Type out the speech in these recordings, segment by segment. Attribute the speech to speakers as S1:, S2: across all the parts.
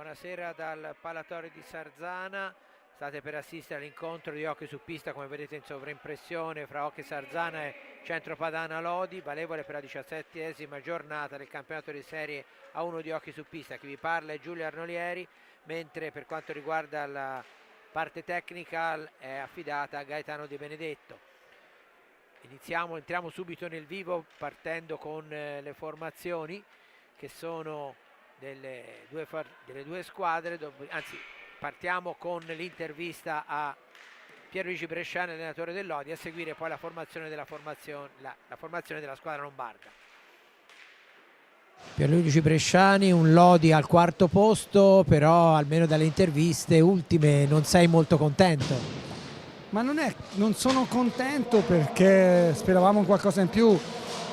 S1: Buonasera dal Palatorio di Sarzana. State per assistere all'incontro di hockey su pista, come vedete in sovraimpressione, fra Hockey Sarzana e Centro Padana Lodi, valevole per la 17esima giornata del campionato di serie A1 di hockey su pista. Chi vi parla è Giulio Arnolieri, mentre per quanto riguarda la parte tecnica è affidata a Gaetano Di Benedetto. Entriamo subito nel vivo partendo con le formazioni che sono delle due squadre, anzi partiamo con l'intervista a Pierluigi Bresciani, allenatore del Lodi, a seguire poi la formazione della squadra lombarda. Pierluigi Bresciani, un Lodi al quarto posto, però almeno dalle interviste ultime non sei molto contento.
S2: Ma non sono contento perché speravamo qualcosa in più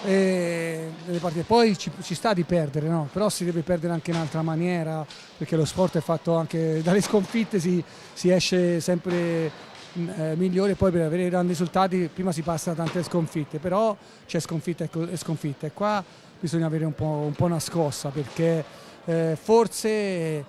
S2: nelle partite. Poi ci sta di perdere, no? Però si deve perdere anche in un'altra maniera, perché lo sport è fatto anche dalle sconfitte, si esce sempre migliore. Poi per avere grandi risultati prima si passa da tante sconfitte, però c'è sconfitta e sconfitta, e qua bisogna avere un po' una scossa, perché forse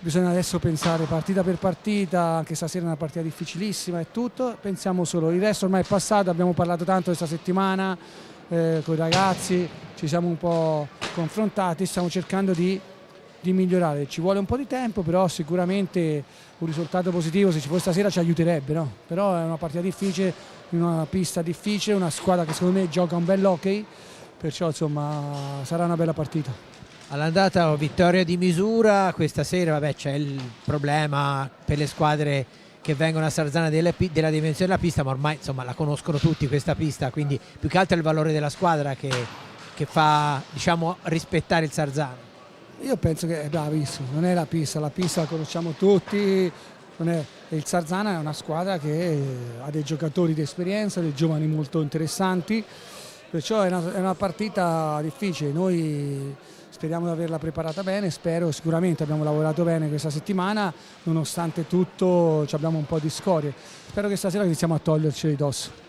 S2: bisogna adesso pensare partita per partita. Anche stasera è una partita difficilissima e tutto, pensiamo solo, il resto ormai è passato. Abbiamo parlato tanto questa settimana con i ragazzi, ci siamo un po' confrontati, stiamo cercando di migliorare. Ci vuole un po' di tempo, però sicuramente un risultato positivo, se ci fosse stasera, ci aiuterebbe, no? Però è una partita difficile, in una pista difficile, una squadra che secondo me gioca un bel hockey, perciò insomma sarà una bella partita.
S1: All'andata vittoria di misura, questa sera vabbè, c'è il problema per le squadre che vengono a Sarzana della dimensione della pista, ma ormai insomma la conoscono tutti questa pista, quindi più che altro è il valore della squadra che fa, diciamo, rispettare il Sarzana.
S2: Io penso che è bravissimo, non è la pista la conosciamo tutti, il Sarzana è una squadra che ha dei giocatori di esperienza, dei giovani molto interessanti, perciò è una partita difficile. Noi speriamo di averla preparata bene, sicuramente abbiamo lavorato bene questa settimana, nonostante tutto abbiamo un po' di scorie. Spero che stasera iniziamo a toglierci di dosso.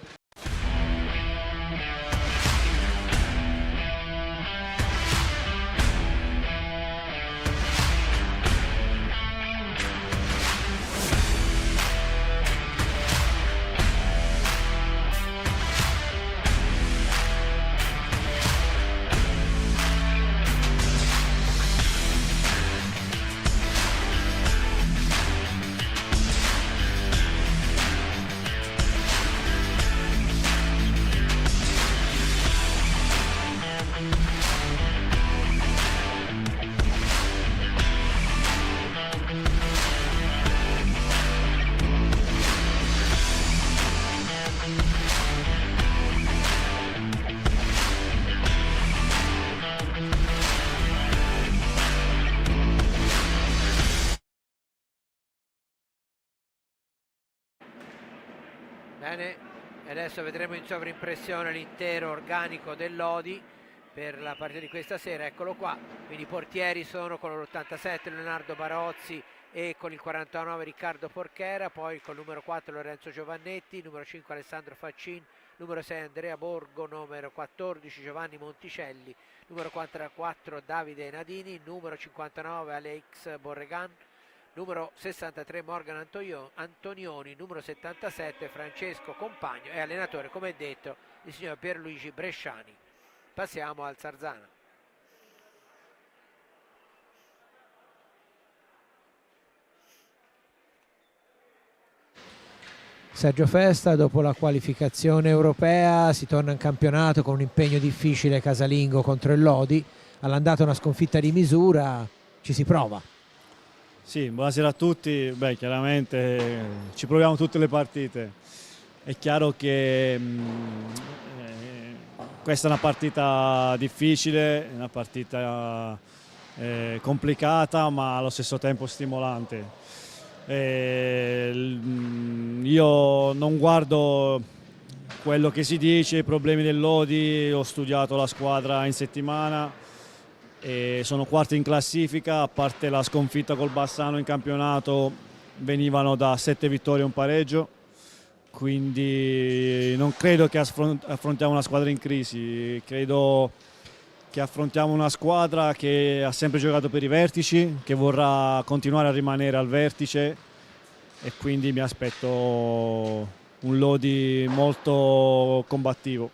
S1: Bene, adesso vedremo in sovraimpressione l'intero organico del Lodi per la partita di questa sera. Eccolo qua, quindi i portieri sono con l'87 Leonardo Barozzi e con il 49 Riccardo Porchera, poi col numero 4 Lorenzo Giovannetti, numero 5 Alessandro Faccin, numero 6 Andrea Borgo, numero 14 Giovanni Monticelli, numero 44 Davide Nadini, numero 59 Alex Borregan, numero 63 Morgan Antonioni, numero 77 Francesco Compagno e allenatore, come detto, il signor Pierluigi Bresciani. Passiamo al Sarzana. Sergio Festa, dopo la qualificazione europea si torna in campionato con un impegno difficile casalingo contro il Lodi. All'andata una sconfitta di misura, ci si prova.
S3: Sì, buonasera a tutti. Beh, chiaramente ci proviamo tutte le partite. È chiaro che questa è una partita difficile, una partita complicata, ma allo stesso tempo stimolante. Io non guardo quello che si dice, i problemi del Lodi, ho studiato la squadra in settimana. E sono quarti in classifica, a parte la sconfitta col Bassano in campionato venivano da 7 vittorie e un pareggio, quindi non credo che affrontiamo una squadra in crisi, credo che affrontiamo una squadra che ha sempre giocato per i vertici, che vorrà continuare a rimanere al vertice, e quindi mi aspetto un Lodi molto combattivo.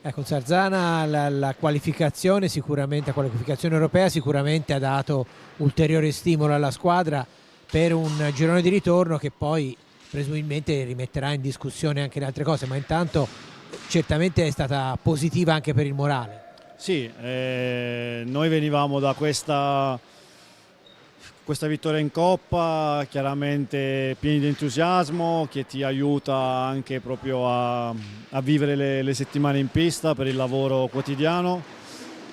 S1: Ecco, Sarzana, la qualificazione sicuramente, la qualificazione europea sicuramente ha dato ulteriore stimolo alla squadra per un girone di ritorno che poi presumibilmente rimetterà in discussione anche le altre cose, ma intanto certamente è stata positiva anche per il morale.
S3: Sì, noi venivamo da questa vittoria in Coppa, chiaramente pieni di entusiasmo, che ti aiuta anche proprio a vivere le settimane in pista per il lavoro quotidiano.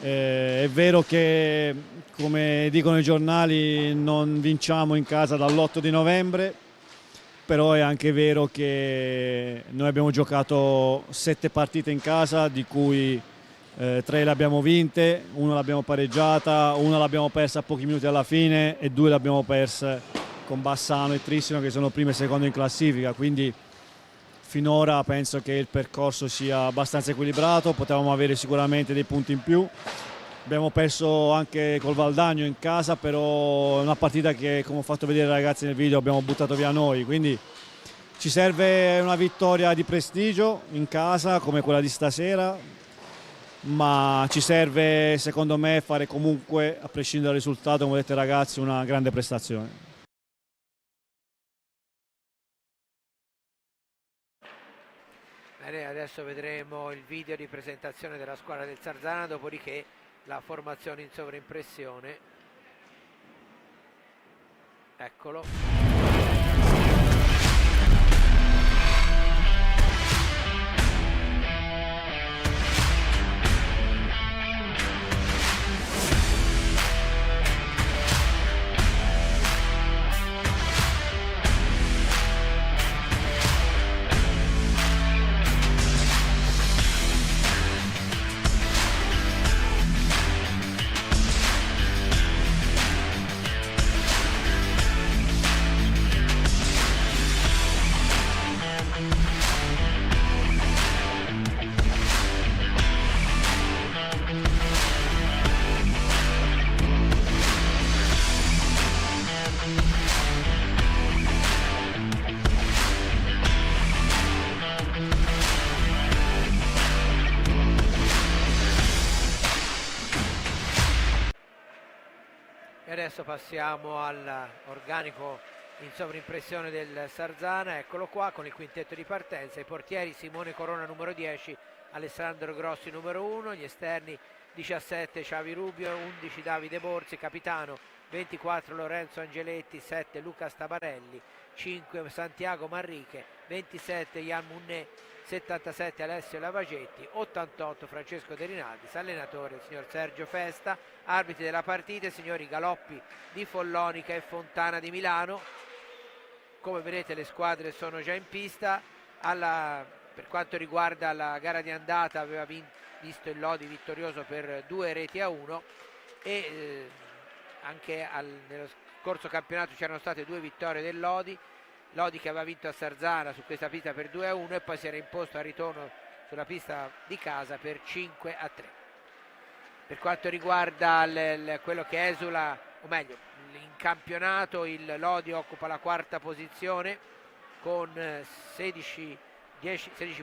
S3: È vero che, come dicono i giornali, non vinciamo in casa dall'8 di novembre, però è anche vero che noi abbiamo giocato 7 partite in casa, di cui 3 le abbiamo vinte, 1 l'abbiamo pareggiata, 1 l'abbiamo persa a pochi minuti alla fine e 2 le abbiamo perse con Bassano e Trissino, che sono primo e secondo in classifica, quindi finora penso che il percorso sia abbastanza equilibrato, potevamo avere sicuramente dei punti in più. Abbiamo perso anche col Valdagno in casa, però è una partita che, come ho fatto vedere ai ragazzi nel video, abbiamo buttato via noi, quindi ci serve una vittoria di prestigio in casa come quella di stasera, ma ci serve, secondo me, fare comunque, a prescindere dal risultato, come detto ai ragazzi, una grande prestazione.
S1: Bene, adesso vedremo il video di presentazione della squadra del Sarzana, dopodiché la formazione in sovraimpressione. Eccolo. E adesso passiamo all'organico in sovrimpressione del Sarzana, eccolo qua con il quintetto di partenza, i portieri Simone Corona numero 10, Alessandro Grossi numero 1, gli esterni 17 Xavi Rubio, 11 Davide Borzi, capitano 24 Lorenzo Angeletti, 7 Luca Stabarelli, 5 Santiago Manriche, 27 Jan Munnet, 77 Alessio Lavagetti, 88 Francesco De Rinaldis, allenatore il signor Sergio Festa, arbitri della partita i signori Galoppi di Follonica e Fontana di Milano. Come vedete le squadre sono già in pista. Per quanto riguarda la gara di andata aveva visto il Lodi vittorioso per 2-1 e anche nello scorso campionato c'erano state 2 vittorie del Lodi che aveva vinto a Sarzana su questa pista per 2-1 e poi si era imposto al ritorno sulla pista di casa per 5-3. Per quanto riguarda quello che esula, o meglio, in campionato il Lodi occupa la 4ª posizione con 16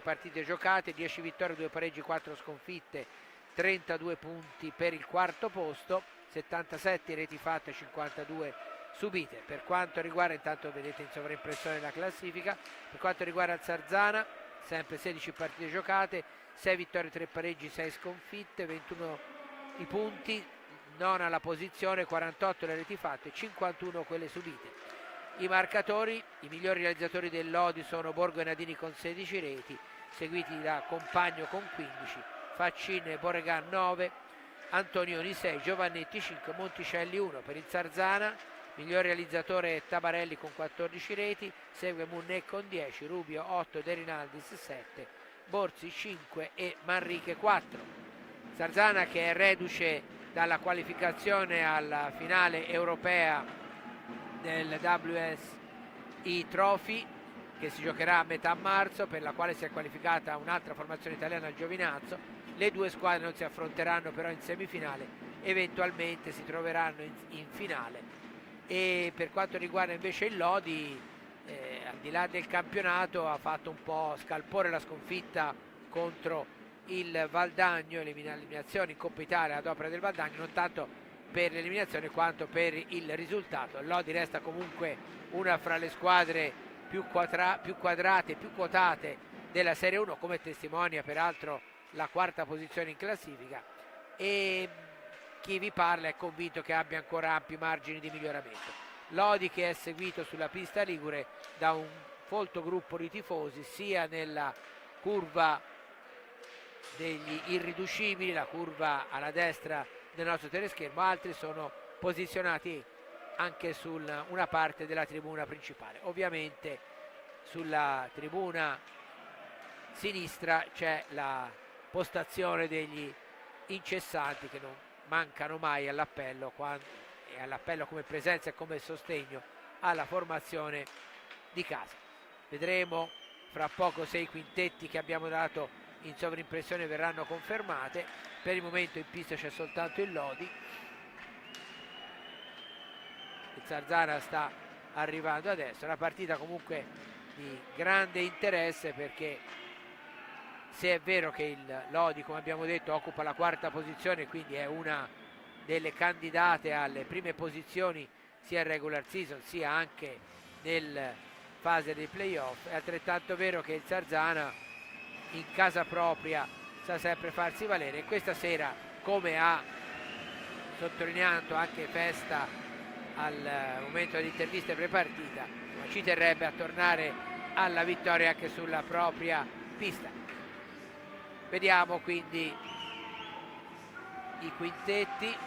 S1: partite giocate, 10 vittorie, 2 pareggi, 4 sconfitte, 32 punti per il 4º posto, 77 reti fatte, 52 subite. Per quanto riguarda, intanto vedete in sovraimpressione la classifica, per quanto riguarda il Sarzana, sempre 16 partite giocate, 6 vittorie, 3 pareggi, 6 sconfitte, 21 i punti, nona la posizione, 48 le reti fatte, 51 quelle subite. I marcatori, i migliori realizzatori del Lodi sono Borgo e Nadini con 16 reti, seguiti da Compagno con 15, Faccin e Boregan 9, Antonioni 6, Giovannetti 5, Monticelli 1. Per il Sarzana miglior realizzatore è Tabarelli con 14 reti, segue Munnet con 10, Rubio 8, De Rinaldis 7, Borzi 5 e Manriche 4. Sarzana che è reduce dalla qualificazione alla finale europea del WSI Trophy che si giocherà a metà marzo, per la quale si è qualificata un'altra formazione italiana al Giovinazzo, Le due squadre non si affronteranno però in semifinale, eventualmente si troveranno in finale. E per quanto riguarda invece il Lodi, al di là del campionato, ha fatto un po' scalpore la sconfitta contro il Valdagno, l'eliminazione in Coppa Italia ad opera del Valdagno, non tanto per l'eliminazione quanto per il risultato. Il Lodi resta comunque una fra le squadre più quadrate, più quotate della Serie 1, come testimonia peraltro la quarta posizione in classifica, e chi vi parla è convinto che abbia ancora ampi margini di miglioramento. Lodi che è seguito sulla pista ligure da un folto gruppo di tifosi, sia nella curva degli irriducibili, la curva alla destra del nostro teleschermo, altri sono posizionati anche su una parte della tribuna principale. Ovviamente sulla tribuna sinistra c'è la postazione degli incessanti che non mancano mai all'appello, e all'appello come presenza e come sostegno alla formazione di casa. Vedremo fra poco se i quintetti che abbiamo dato in sovrimpressione verranno confermate. Per il momento in pista c'è soltanto il Lodi. Il Sarzana sta arrivando adesso. Una partita comunque di grande interesse, perché se è vero che il Lodi, come abbiamo detto, occupa la quarta posizione, quindi è una delle candidate alle prime posizioni sia in regular season sia anche nel fase dei playoff, è altrettanto vero che il Sarzana in casa propria sa sempre farsi valere, e questa sera, come ha sottolineato anche Festa al momento dell'intervista prepartita, ma ci terrebbe a tornare alla vittoria anche sulla propria pista. Vediamo quindi i quintetti.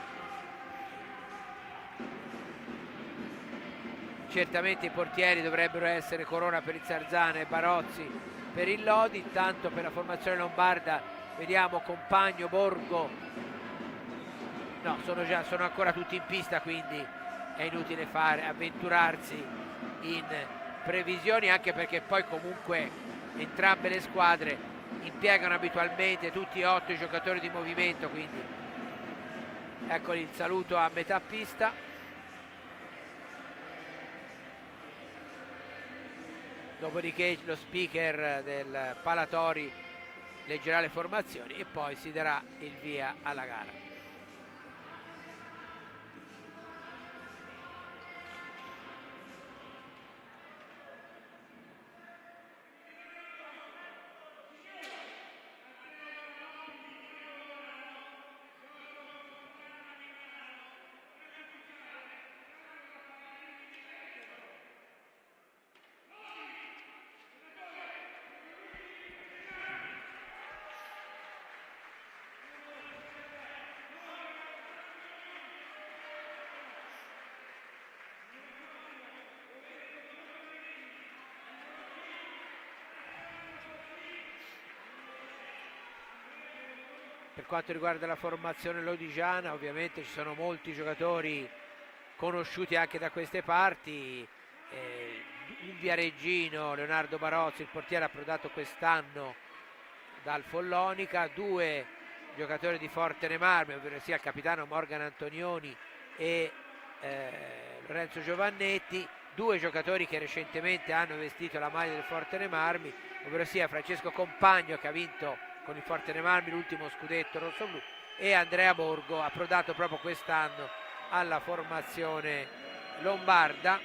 S1: Certamente i portieri dovrebbero essere Corona per il Sarzana e Barozzi per il Lodi. Intanto per la formazione lombarda vediamo Compagno, Borgo, no, sono ancora tutti in pista, quindi è inutile avventurarsi in previsioni, anche perché poi comunque entrambe le squadre impiegano abitualmente tutti e 8 i giocatori di movimento, quindi eccoli il saluto a metà pista. Dopodiché lo speaker del Palatori leggerà le formazioni e poi si darà il via alla gara. Per quanto riguarda la formazione lodigiana, ovviamente ci sono molti giocatori conosciuti anche da queste parti. Un viareggino, Leonardo Barozzi, il portiere approdato quest'anno dal Follonica, 2 giocatori di Fortene Marmi, ovvero sia il capitano Morgan Antonioni e Lorenzo Giovannetti, 2 giocatori che recentemente hanno vestito la maglia del Fortene Marmi, ovvero sia Francesco Compagno, che ha vinto con il Fortene Marmi l'ultimo scudetto rosso-blu, e Andrea Borgo, approdato proprio quest'anno alla formazione lombarda,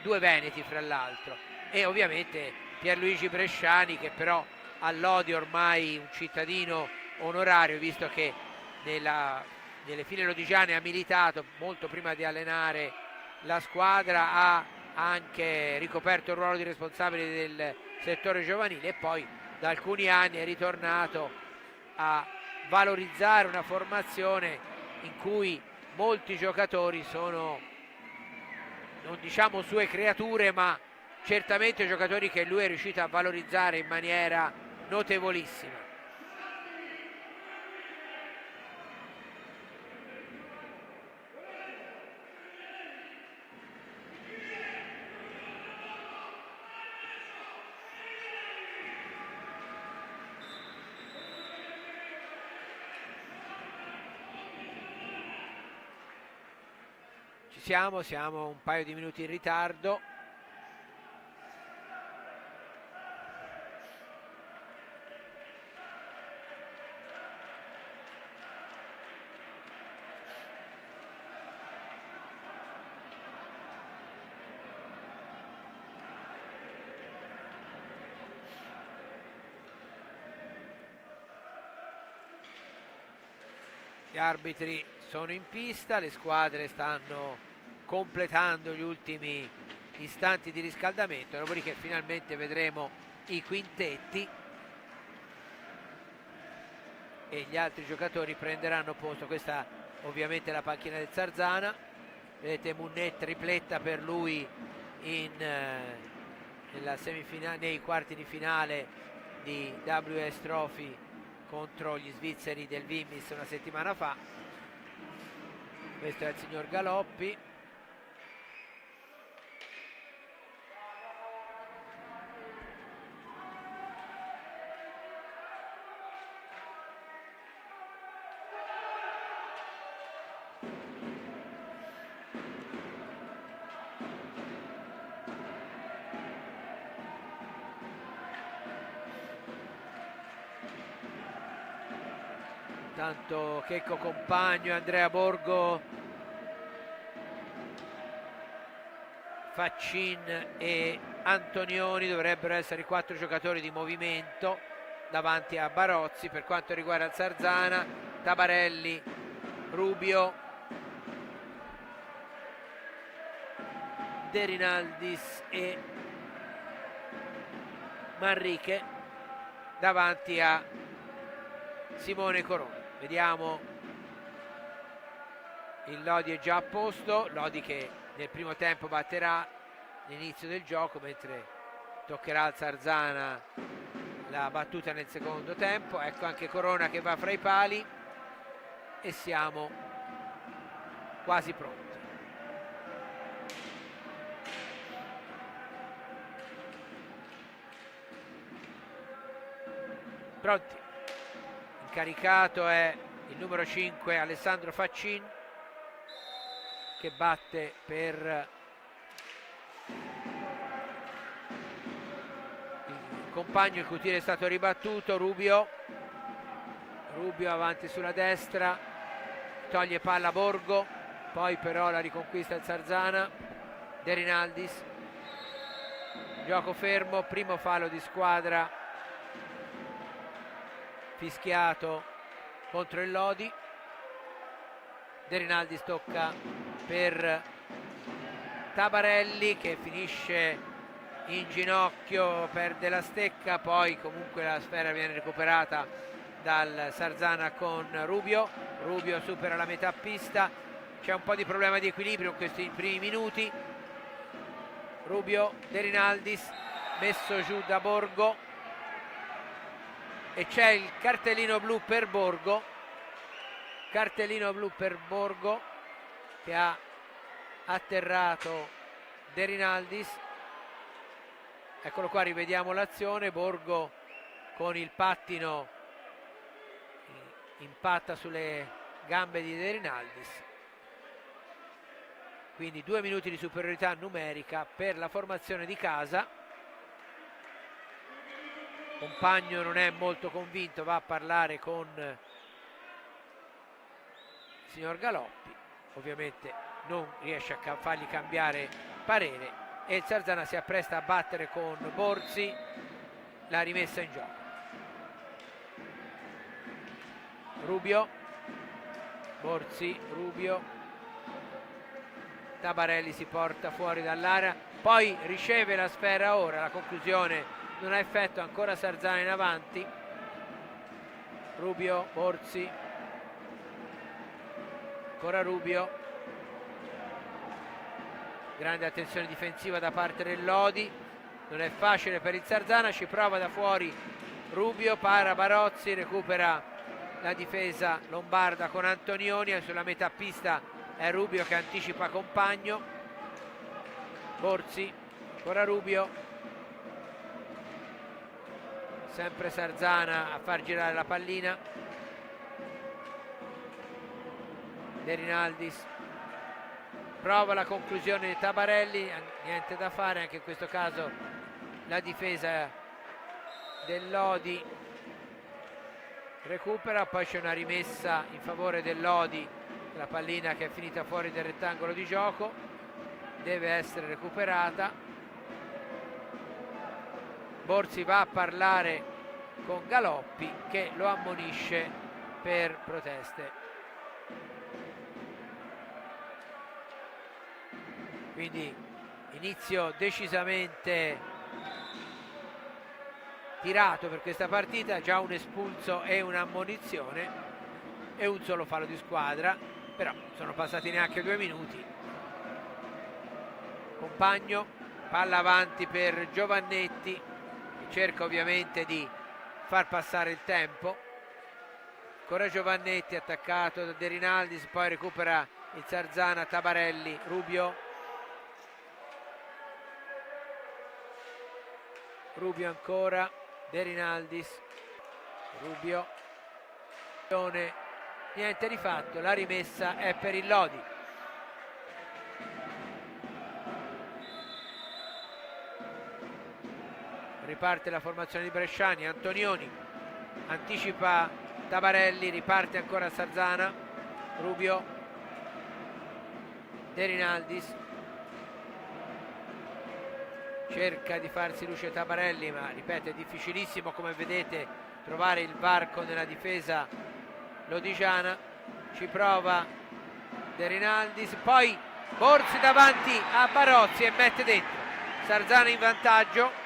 S1: 2 veneti fra l'altro, e ovviamente Pierluigi Bresciani, che però all'Odi ormai un cittadino onorario, visto che nelle file lodigiane ha militato molto prima di allenare la squadra, ha anche ricoperto il ruolo di responsabile del settore giovanile e poi da alcuni anni è ritornato a valorizzare una formazione in cui molti giocatori sono, non diciamo sue creature, ma certamente giocatori che lui è riuscito a valorizzare in maniera notevolissima. siamo un paio di minuti in ritardo. Gli arbitri sono in pista, le squadre stanno completando gli ultimi istanti di riscaldamento, dopodiché finalmente vedremo i quintetti e gli altri giocatori prenderanno posto. Questa ovviamente è la panchina del Sarzana, vedete Munnet tripletta per lui nei quarti di finale di WS Trophy contro gli svizzeri del Wimmis una settimana fa. Questo è il signor Galoppi. Tanto Checco Compagno, Andrea Borgo, Faccin e Antonioni dovrebbero essere i 4 giocatori di movimento davanti a Barozzi. Per quanto riguarda il Sarzana, Tabarelli, Rubio, De Rinaldis e Manrique davanti a Simone Corona. Vediamo, il Lodi è già a posto, Lodi che nel primo tempo batterà l'inizio del gioco, mentre toccherà al Sarzana la battuta nel secondo tempo. Ecco anche Corona che va fra i pali e siamo quasi pronti. Pronti. Incaricato è il numero 5 Alessandro Faccin, che batte per il compagno. Il Cutiere è stato ribattuto. Rubio avanti sulla destra, toglie palla a Borgo, poi però la riconquista il Sarzana. De Rinaldis, gioco fermo, primo fallo di squadra fischiato contro il Lodi. De Rinaldis tocca per Tabarelli che finisce in ginocchio, perde la stecca, poi comunque la sfera viene recuperata dal Sarzana con Rubio. Rubio supera la metà pista, c'è un po' di problema di equilibrio in questi primi minuti. Rubio, De Rinaldis messo giù da Borgo e c'è il cartellino blu per Borgo, che ha atterrato De Rinaldis. Eccolo qua, rivediamo l'azione. Borgo con il pattino impatta sulle gambe di De Rinaldis, quindi 2 minuti di superiorità numerica per la formazione di casa. Compagno non è molto convinto, va a parlare con il signor Galoppi, ovviamente non riesce a fargli cambiare parere e il Sarzana si appresta a battere con Borzi la rimessa in gioco. Rubio, Borzi, Rubio, Tabarelli si porta fuori dall'area, poi riceve la sfera. Ora la conclusione non ha effetto, ancora Sarzana in avanti. Rubio, Borzi, ancora Rubio, grande attenzione difensiva da parte del Lodi, non è facile per il Sarzana, ci prova da fuori Rubio, para Barozzi, recupera la difesa lombarda con Antonioni, e sulla metà pista è Rubio che anticipa Compagno. Borzi, ancora Rubio, sempre Sarzana a far girare la pallina. De Rinaldis, prova la conclusione di Tabarelli, niente da fare anche in questo caso. La difesa del Lodi recupera, poi c'è una rimessa in favore del Lodi, la pallina che è finita fuori del rettangolo di gioco deve essere recuperata. Borzi va a parlare con Galoppi che lo ammonisce per proteste. Quindi inizio decisamente tirato per questa partita, già un espulso e un'ammonizione e un solo fallo di squadra, però sono passati neanche 2 minuti. Compagno, palla avanti per Giovannetti, che cerca ovviamente di far passare il tempo. Ancora Giovannetti attaccato da De Rinaldis, poi recupera il Sarzana, Tabarelli, Rubio ancora, De Rinaldis, Rubio, niente di fatto, la rimessa è per il Lodi. Riparte la formazione di Bresciani, Antonioni anticipa Tabarelli, riparte ancora Sarzana, Rubio, De Rinaldis, cerca di farsi luce Tabarelli, ma ripeto è difficilissimo come vedete trovare il varco nella difesa lodigiana. Ci prova De Rinaldis, poi Borzi davanti a Barozzi e mette dentro. Sarzana in vantaggio,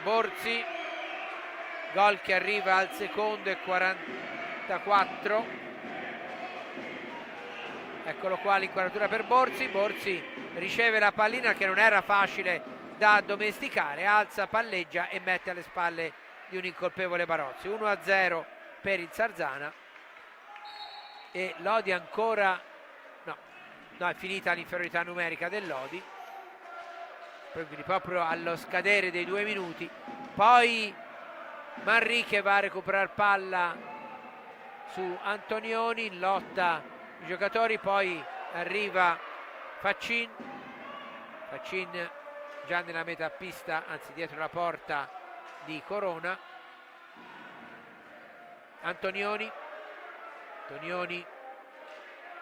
S1: Borzi, gol che arriva al secondo e 44. Eccolo qua l'inquadratura per Borzi. Borzi riceve la pallina che non era facile da addomesticare, alza, palleggia e mette alle spalle di un incolpevole Barozzi. 1-0 per il Sarzana e Lodi ancora no, è finita l'inferiorità numerica del Lodi, quindi proprio allo scadere dei 2 minuti. Poi Manrique va a recuperare palla su Antonioni, in lotta i giocatori, poi arriva Faccin già nella metà pista, anzi dietro la porta di Corona. Antonioni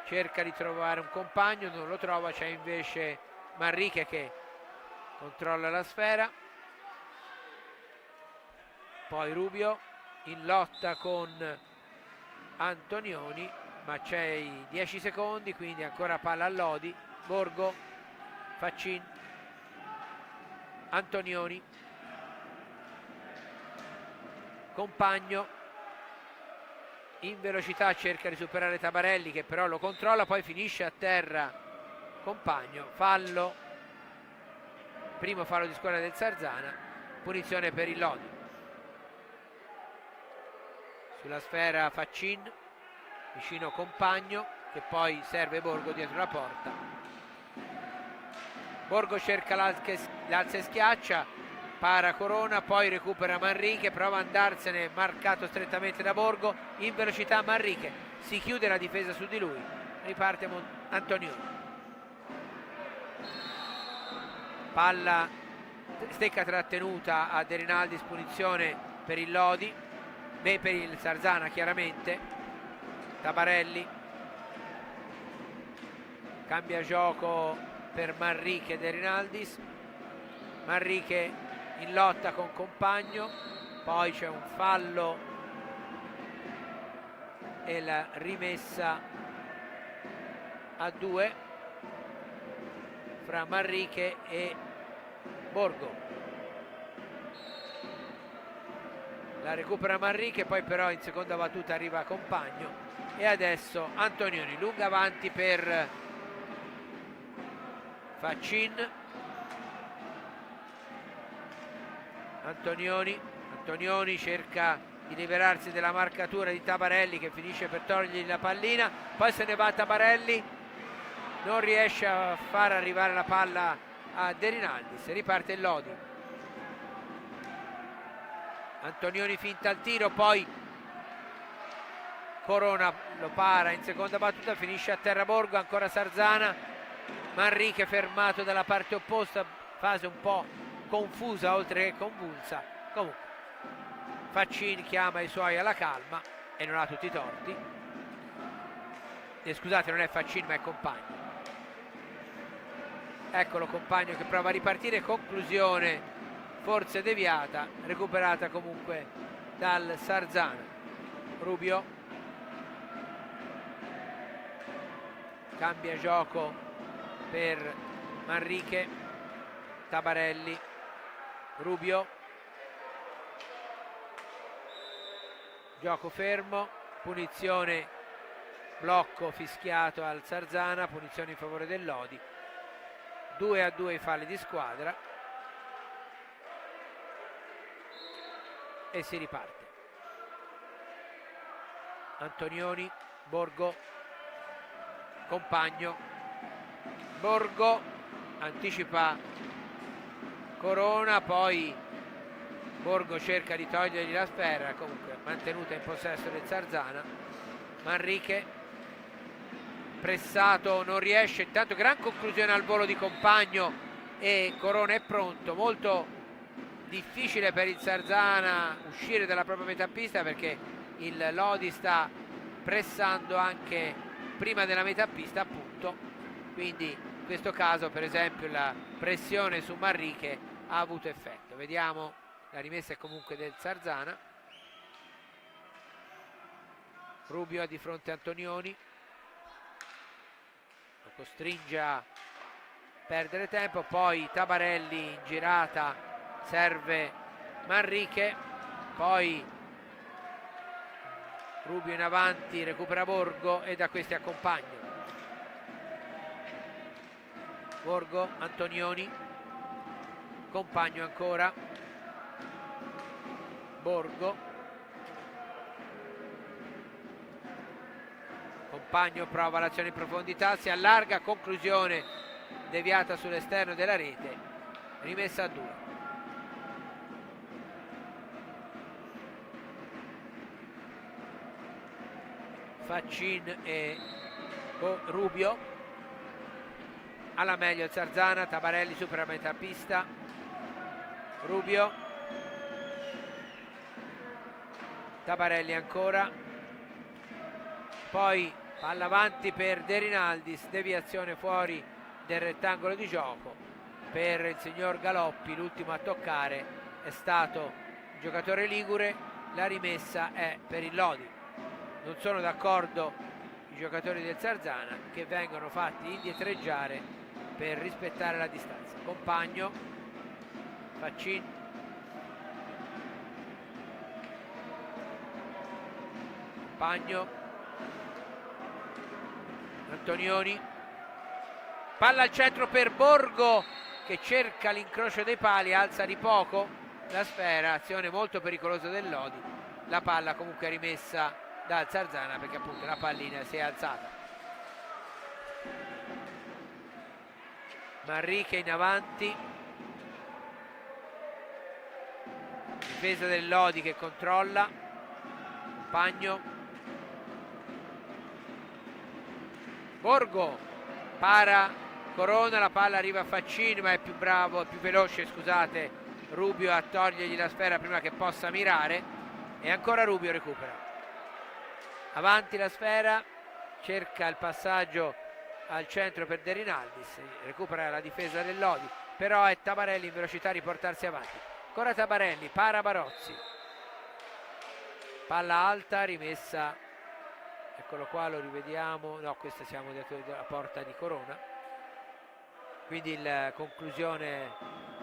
S1: cerca di trovare un compagno, non lo trova, c'è invece Manrique che controlla la sfera, poi Rubio in lotta con Antonioni, ma c'è i 10 secondi, quindi ancora palla a Lodi. Borgo, Faccin, Antonioni, Compagno in velocità cerca di superare Tabarelli che però lo controlla, poi finisce a terra Compagno. Fallo, primo fallo di squadra del Sarzana, punizione per il Lodi. Sulla sfera Faccin, vicino Compagno che poi serve Borgo dietro la porta. Borgo cerca l'alza e schiaccia, para Corona, poi recupera Manrique, prova ad andarsene, marcato strettamente da Borgo. In velocità Manrique, si chiude la difesa su di lui, riparte Antonioni. Palla, stecca trattenuta a De Rinaldis, punizione per il Lodi, per il Sarzana chiaramente. Tabarelli cambia gioco per Manrique e De Rinaldis. Manrique in lotta con Compagno, poi c'è un fallo e la rimessa a 2 fra Manrique e Borgo. La recupera Manrique, poi però in seconda battuta arriva Compagno e adesso Antonioni lunga avanti per Faccin. Antonioni cerca di liberarsi della marcatura di Tabarelli che finisce per togliergli la pallina, poi se ne va Tabarelli, non riesce a far arrivare la palla a De Rinaldis, riparte il Lodi. Antonioni finta il tiro, poi Corona lo para in seconda battuta, finisce a terra Borgo, ancora Sarzana, Manrique fermato dalla parte opposta, fase un po' confusa oltre che convulsa. Comunque Faccin chiama i suoi alla calma e non ha tutti i torti. Scusate, non è Faccin ma è Compagno. Eccolo Compagno che prova a ripartire, conclusione forse deviata, recuperata comunque dal Sarzana. Rubio cambia gioco per Manrique, Tabarelli, Rubio, gioco fermo, punizione, blocco fischiato al Sarzana, punizione in favore del Lodi. 2-2 i falli di squadra e si riparte. Antonioni, Borgo, Compagno, Borgo anticipa Corona, poi Borgo cerca di togliergli la sfera, comunque mantenuta in possesso del Sarzana. Manrique pressato, non riesce, intanto gran conclusione al volo di Compagno e Corona è pronto. Molto difficile per il Sarzana uscire dalla propria metà pista perché il Lodi sta pressando anche prima della metà pista, appunto, quindi in questo caso per esempio la pressione su Manrique ha avuto effetto. Vediamo, la rimessa è comunque del Sarzana. Rubio di fronte a Antonioni, lo costringe a perdere tempo, poi Tabarelli in girata serve Manrique, poi Rubio in avanti, recupera Borgo e da questi accompagna. Borgo, Antonioni, Compagno ancora, Borgo, Compagno prova l'azione in profondità, si allarga, conclusione deviata sull'esterno della rete, rimessa a 2. Faccin e Rubio, alla meglio il Sarzana, Tabarelli supera metà pista, Rubio, Tabarelli ancora, poi palla avanti per De Rinaldis, deviazione fuori del rettangolo di gioco per il signor Galoppi, l'ultimo a toccare è stato il giocatore ligure, la rimessa è per il Lodi. Non sono d'accordo i giocatori del Sarzana che vengono fatti indietreggiare per rispettare la distanza. Compagno, Faccin, Compagno, Antonioni, palla al centro per Borgo che cerca l'incrocio dei pali, alza di poco la sfera, azione molto pericolosa del Lodi. La palla comunque rimessa dal Sarzana perché appunto la pallina si è alzata. Manrique in avanti, difesa del Lodi che controlla, Compagno, Borgo para Corona, la palla arriva a Faccin ma è più bravo, più veloce, scusate, Rubio a togliergli la sfera prima che possa mirare e ancora Rubio recupera. Avanti la sfera, cerca il passaggio al centro per De Rinaldis, recupera la difesa del Lodi, però è Tabarelli in velocità a riportarsi avanti. Ancora Tabarelli, para Barozzi, palla alta, rimessa, eccolo qua, lo rivediamo, no, questa siamo dalla porta di Corona, quindi la conclusione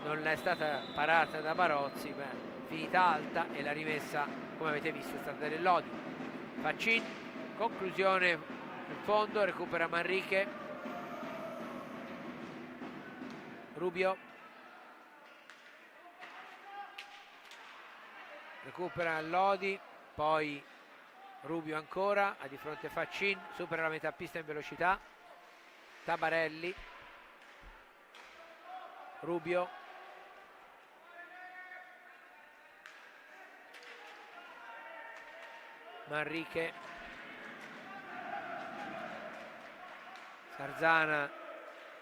S1: non è stata parata da Barozzi, ma è finita alta e la rimessa, come avete visto, è stata del Lodi. Faccin, conclusione in fondo, recupera Manrique, Rubio, recupera Lodi, poi Rubio ancora, ha di fronte Faccin, supera la metà pista in velocità, Tabarelli, Rubio, Manrique, Sarzana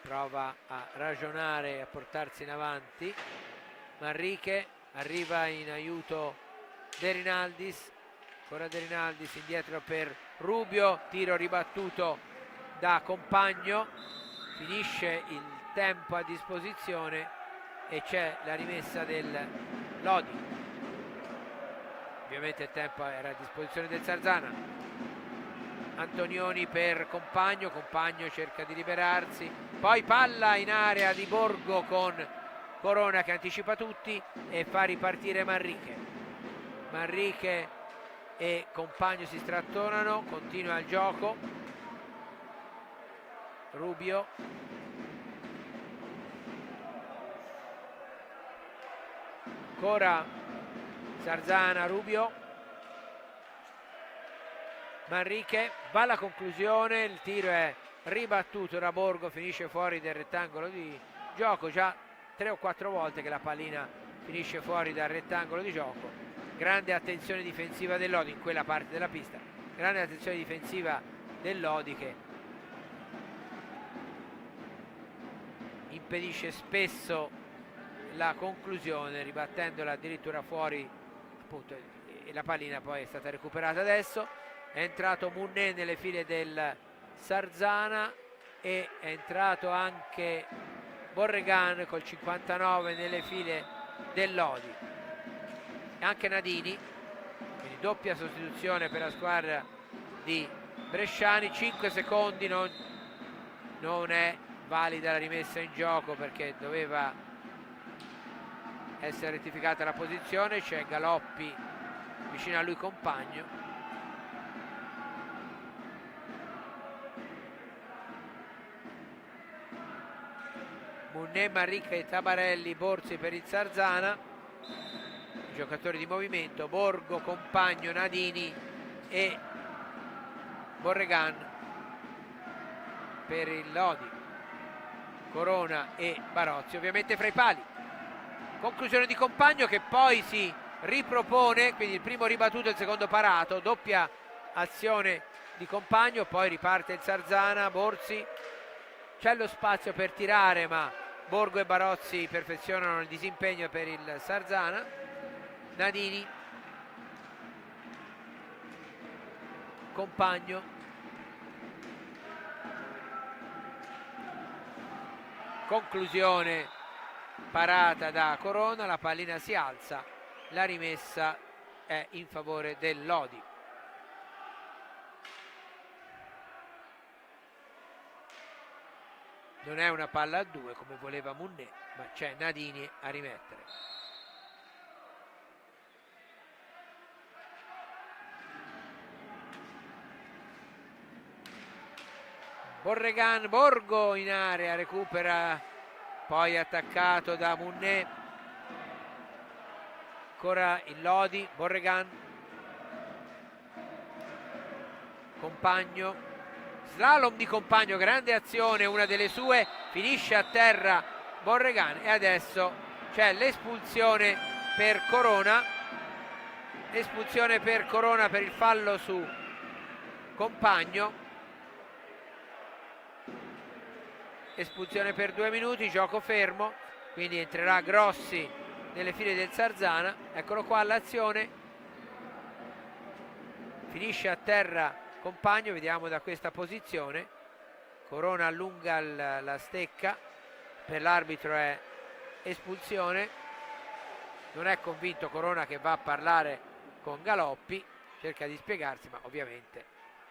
S1: prova a ragionare e a portarsi in avanti. Manrique arriva in aiuto De Rinaldis, ancora De Rinaldis indietro per Rubio, tiro ribattuto da Compagno, finisce il tempo a disposizione e c'è la rimessa del Lodi. Ovviamente il tempo era a disposizione del Sarzana. Antonioni per Compagno, Compagno cerca di liberarsi, poi palla in area di Borgo con Corona che anticipa tutti e fa ripartire Manrique. Manrique e Compagno si strattonano, continua il gioco. Rubio, ancora Sarzana, Rubio, Manrique, va alla conclusione, il tiro è ribattuto da Borgo, finisce fuori del rettangolo di gioco, già 3 o 4 volte che la pallina finisce fuori dal rettangolo di gioco. Grande attenzione difensiva del Lodi in quella parte della pista, grande attenzione difensiva del Lodi che impedisce spesso la conclusione, ribattendola addirittura fuori, appunto, e la pallina poi è stata recuperata adesso. È entrato Munné nelle file del Sarzana e è entrato anche Borregan col 59 nelle file del Lodi, e anche Nadini, quindi doppia sostituzione per la squadra di Bresciani. 5 secondi, non è valida la rimessa in gioco perché doveva essere rettificata la posizione. C'è Galoppi vicino a lui, Compagno. Munné, Manrique, Tabarelli, Borsi per il Sarzana, i giocatori di movimento, Borgo, Compagno, Nadini e Borregan per il Lodi, Corona e Barozzi ovviamente fra i pali. Conclusione di Compagno che poi si ripropone, quindi il primo ribattuto e il secondo parato, doppia azione di Compagno, poi riparte il Sarzana. Borsi, c'è lo spazio per tirare ma Borgo e Barozzi perfezionano il disimpegno per il Sarzana. Nadini, Compagno, conclusione parata da Corona, la pallina si alza, la rimessa è in favore del Lodi. Non è una palla a 2 come voleva Munné, ma c'è Nadini a rimettere. Borregan, Borgo in area, recupera, poi attaccato da Munné. Ancora il Lodi, Borregan, Compagno, slalom di Compagno, grande azione, una delle sue, finisce a terra Borregan e adesso c'è l'espulsione per Corona, espulsione per Corona per il fallo su Compagno, espulsione per 2 minuti, gioco fermo, quindi entrerà Grossi nelle file del Sarzana. Eccolo qua l'azione, finisce a terra Compagno, vediamo da questa posizione. Corona allunga la stecca, per l'arbitro è espulsione. Non è convinto Corona, che va a parlare con Galoppi, cerca di spiegarsi, ma ovviamente,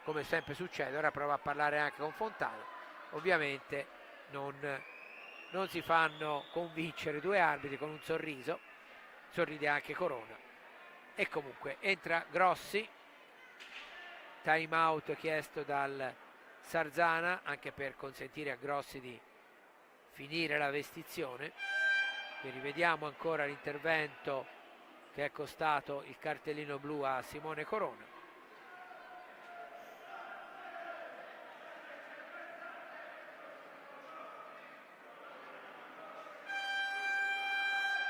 S1: come sempre succede, ora prova a parlare anche con Fontana. Ovviamente non si fanno convincere due arbitri con un sorriso, sorride anche Corona. E comunque entra Grossi, time out chiesto dal Sarzana anche per consentire a Grossi di finire la vestizione. Quindi vediamo ancora l'intervento che è costato il cartellino blu a Simone Corona.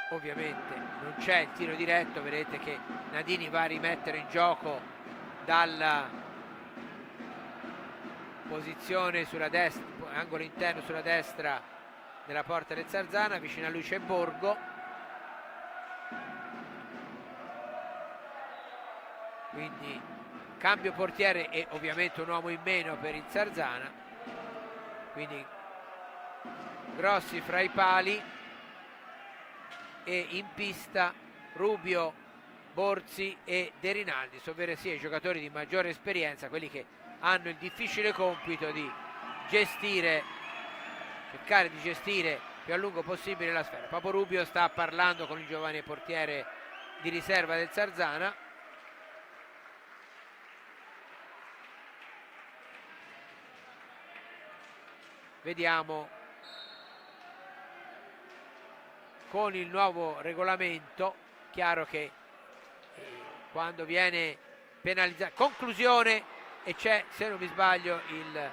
S1: Ovviamente non c'è il tiro diretto, vedete che Nadini va a rimettere in gioco dalla posizione sulla destra, angolo interno sulla destra della porta del Sarzana, vicino a lui c'è Borgo, quindi cambio portiere e ovviamente un uomo in meno per il Sarzana, quindi Grossi fra i pali e in pista Rubio, Borzi e De Rinaldis, ovvero sia i giocatori di maggiore esperienza, quelli che hanno il difficile compito di cercare di gestire più a lungo possibile la sfera. Papo Rubio sta parlando con il giovane portiere di riserva del Sarzana. Vediamo con il nuovo regolamento, chiaro che quando viene penalizzato, conclusione, e c'è, se non mi sbaglio, il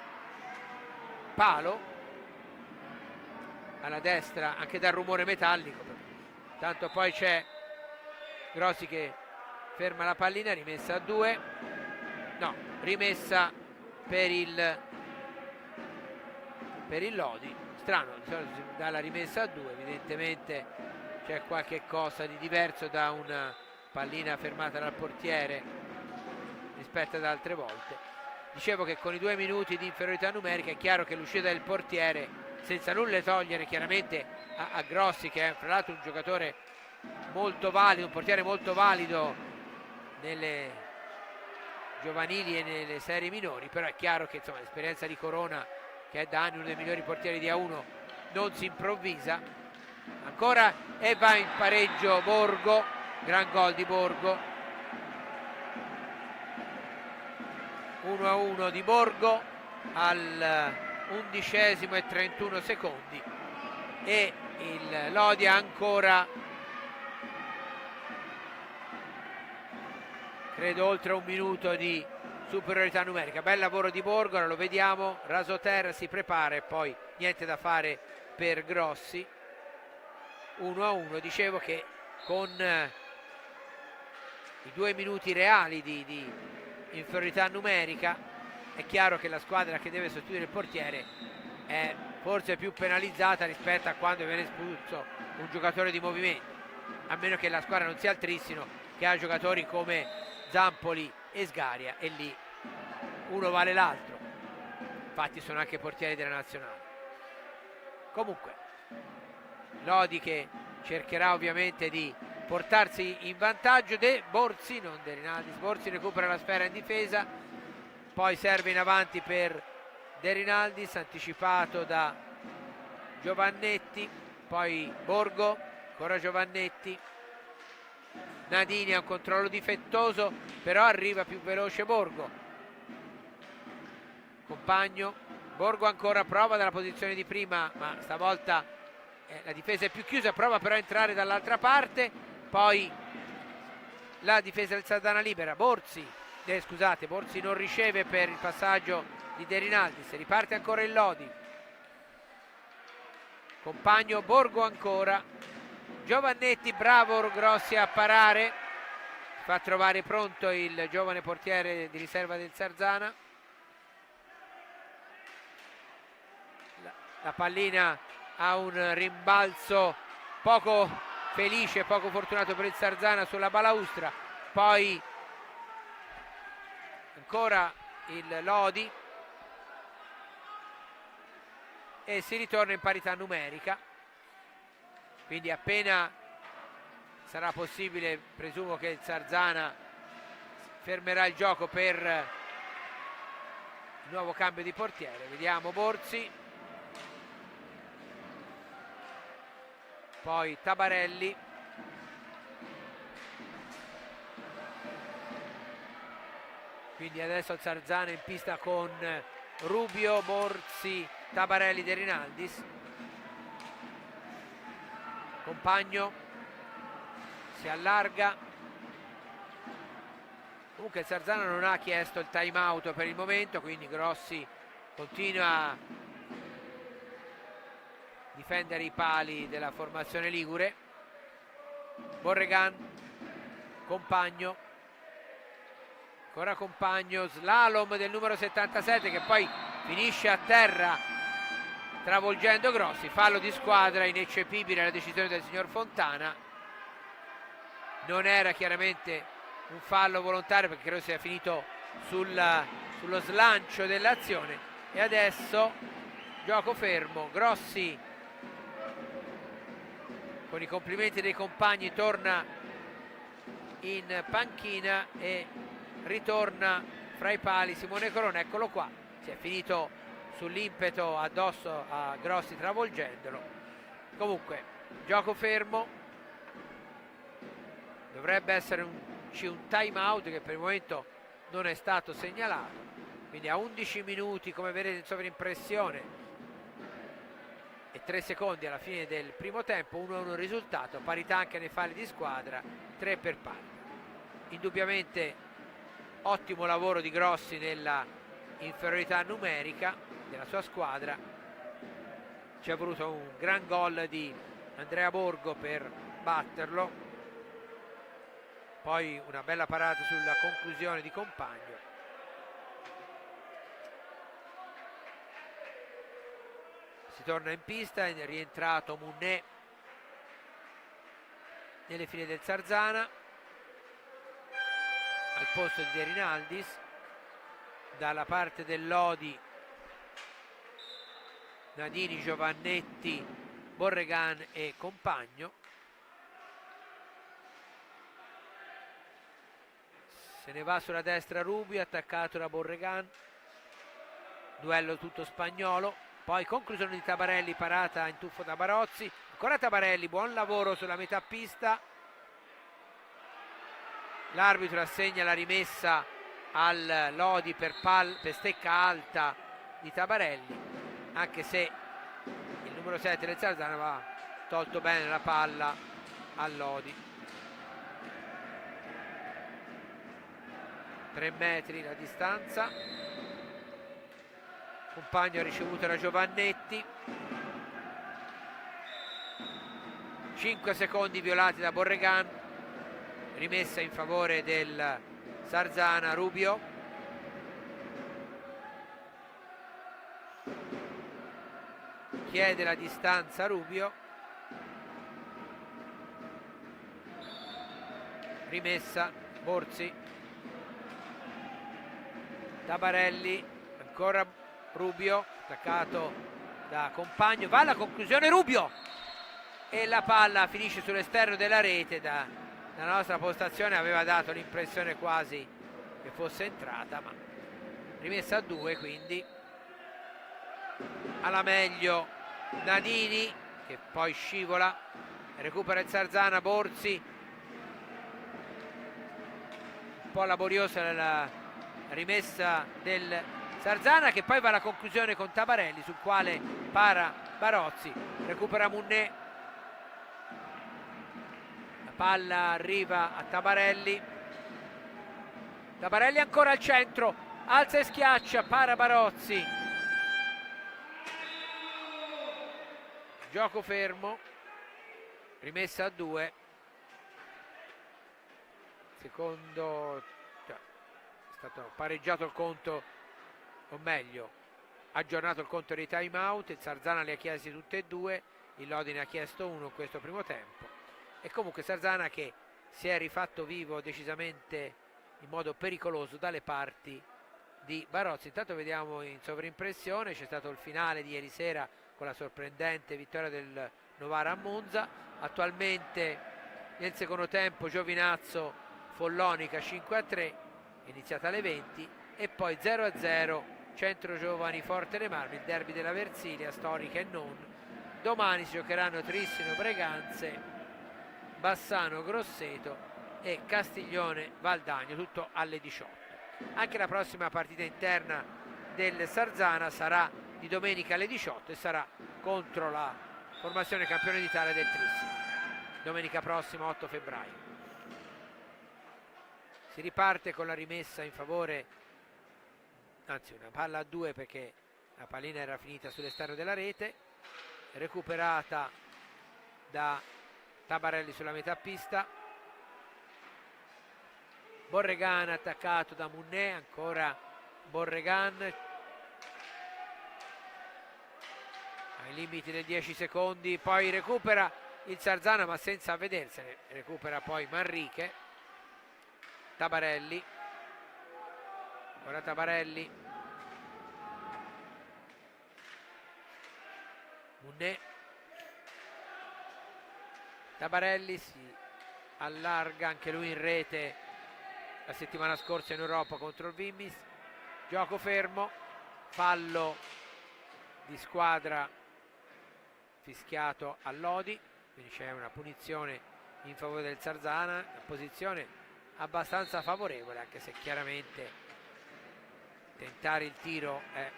S1: palo alla destra anche dal rumore metallico, tanto poi c'è Grossi che ferma la pallina, rimessa a 2, no, rimessa per il Lodi, strano, di solito si dà la rimessa a 2, evidentemente c'è qualche cosa di diverso da una pallina fermata dal portiere rispetto ad altre volte. Dicevo che con i 2 minuti di inferiorità numerica è chiaro che l'uscita del portiere, senza nulla togliere chiaramente a Grossi, che è fra l'altro un giocatore molto valido, un portiere molto valido nelle giovanili e nelle serie minori, però è chiaro che insomma l'esperienza di Corona, che è da anni uno dei migliori portieri di A1, non si improvvisa. Ancora e va in pareggio Borgo, gran gol di Borgo, 1-1 di Borgo al 11° e 31 secondi, e il Lodi ha ancora, credo, oltre un minuto di superiorità numerica. Bel lavoro di Borgo, ora lo vediamo, rasoterra, si prepara e poi niente da fare per Grossi. 1-1, dicevo che con i 2 minuti reali di inferiorità numerica è chiaro che la squadra che deve sostituire il portiere è forse più penalizzata rispetto a quando viene espulso un giocatore di movimento, a meno che la squadra non sia al Trissino, che ha giocatori come Zampoli e Sgaria, e lì uno vale l'altro, infatti sono anche portieri della nazionale. Comunque Lodi che cercherà ovviamente di portarsi in vantaggio. Borzi, non De Rinaldis, Borzi recupera la sfera in difesa, poi serve in avanti per De Rinaldis, anticipato da Giovannetti, poi Borgo, ancora Giovannetti, Nadini ha un controllo difettoso, però arriva più veloce Borgo, Compagno, Borgo ancora prova dalla posizione di prima, ma stavolta la difesa è più chiusa, prova però a entrare dall'altra parte, poi la difesa del Sarzana libera, Borzi non riceve per il passaggio di De Rinaldis, riparte ancora il Lodi, Compagno, Borgo ancora, Giovannetti, bravo Grossi a parare, fa trovare pronto il giovane portiere di riserva del Sarzana. La pallina ha un rimbalzo poco felice, poco fortunato per il Sarzana sulla balaustra, poi ancora il Lodi e si ritorna in parità numerica, quindi appena sarà possibile presumo che il Sarzana fermerà il gioco per il nuovo cambio di portiere. Vediamo Borzi, poi Tabarelli, quindi adesso il Sarzana in pista con Rubio, Borzi, Tabarelli, De Rinaldis, Compagno si allarga. Comunque il Sarzana non ha chiesto il time out per il momento, quindi Grossi continua a difendere i pali della formazione ligure. Borregan, Compagno, ancora Compagno, slalom del numero 77 che poi finisce a terra travolgendo Grossi. Fallo di squadra, ineccepibile la decisione del signor Fontana. Non era chiaramente un fallo volontario, perché credo sia finito sullo slancio dell'azione. E adesso gioco fermo. Grossi, con i complimenti dei compagni, torna in panchina e ritorna fra i pali Simone Corona. Eccolo qua, si è finito sull'impeto addosso a Grossi, travolgendolo. Comunque gioco fermo, dovrebbe essere un time out che per il momento non è stato segnalato, quindi a 11 minuti, come vedete, in sovrimpressione e 3 secondi alla fine del primo tempo. 1-1 il risultato, parità anche nei falli di squadra, 3 per pari. Indubbiamente ottimo lavoro di Grossi nella inferiorità numerica della sua squadra. Ci è voluto un gran gol di Andrea Borgo per batterlo, poi una bella parata sulla conclusione di Compagno. Si torna in pista, è rientrato Munné nelle file del Sarzana al posto di De Rinaldis. Dalla parte del Lodi Nadini, Giovannetti, Borregan e Compagno. Se ne va sulla destra Rubio, attaccato da Borregan, duello tutto spagnolo. Poi conclusione di Tabarelli, parata in tuffo da Barozzi, ancora Tabarelli, buon lavoro sulla metà pista. L'arbitro assegna la rimessa al Lodi per stecca alta di Tabarelli, anche se il numero 7 del Sarzana va tolto bene la palla al Lodi. 3 metri la distanza. Compagno ha ricevuto da Giovannetti. 5 secondi violati da Borregan, rimessa in favore del Sarzana. Rubio, chiede la distanza Rubio, rimessa Borzi, Tabarelli, ancora Rubio, attaccato da Compagno, va alla conclusione Rubio e la palla finisce sull'esterno della rete. Dalla nostra postazione aveva dato l'impressione quasi che fosse entrata, ma rimessa a 2, quindi alla meglio Nadini, che poi scivola, recupera il Sarzana. Borzi, un po' laboriosa la rimessa del Sarzana, che poi va alla conclusione con Tabarelli, sul quale para Barozzi, recupera Munné, la palla arriva a Tabarelli, Tabarelli ancora al centro, alza e schiaccia, para Barozzi, gioco fermo, rimessa a 2, secondo, cioè, è stato pareggiato il conto, o meglio aggiornato il conto dei time out. Il Sarzana li ha chiesti tutti e due, il Lodi ne ha chiesto uno in questo primo tempo, e comunque Sarzana che si è rifatto vivo decisamente in modo pericoloso dalle parti di Barozzi. Intanto vediamo in sovrimpressione, c'è stato il finale di ieri sera con la sorprendente vittoria del Novara a Monza. Attualmente nel secondo tempo Giovinazzo Follonica 5-3, iniziata alle 20, e poi 0-0 Centro Giovani Forte dei Marmi, il derby della Versilia, storica e non. Domani si giocheranno Trissino Breganze, Bassano Grosseto e Castiglione Valdagno, tutto alle 18. Anche la prossima partita interna del Sarzana sarà di domenica alle 18 e sarà contro la formazione campione d'Italia del Trissino, domenica prossima 8 febbraio. Si riparte con la rimessa in favore, anzi una palla a 2 perché la pallina era finita sull'esterno della rete, recuperata da Tabarelli sulla metà pista. Borregan attaccato da Munné, ancora Borregan, ai limiti dei 10 secondi, poi recupera il Sarzana ma senza avvedersene, recupera poi Manrique. Tabarelli, ora Tabarelli, Munné, Tabarelli si allarga anche lui in rete la settimana scorsa in Europa contro il Vimmis. Gioco fermo, fallo di squadra fischiato a Lodi, quindi c'è una punizione in favore del Sarzana, una posizione abbastanza favorevole, anche se chiaramente tentare il tiro è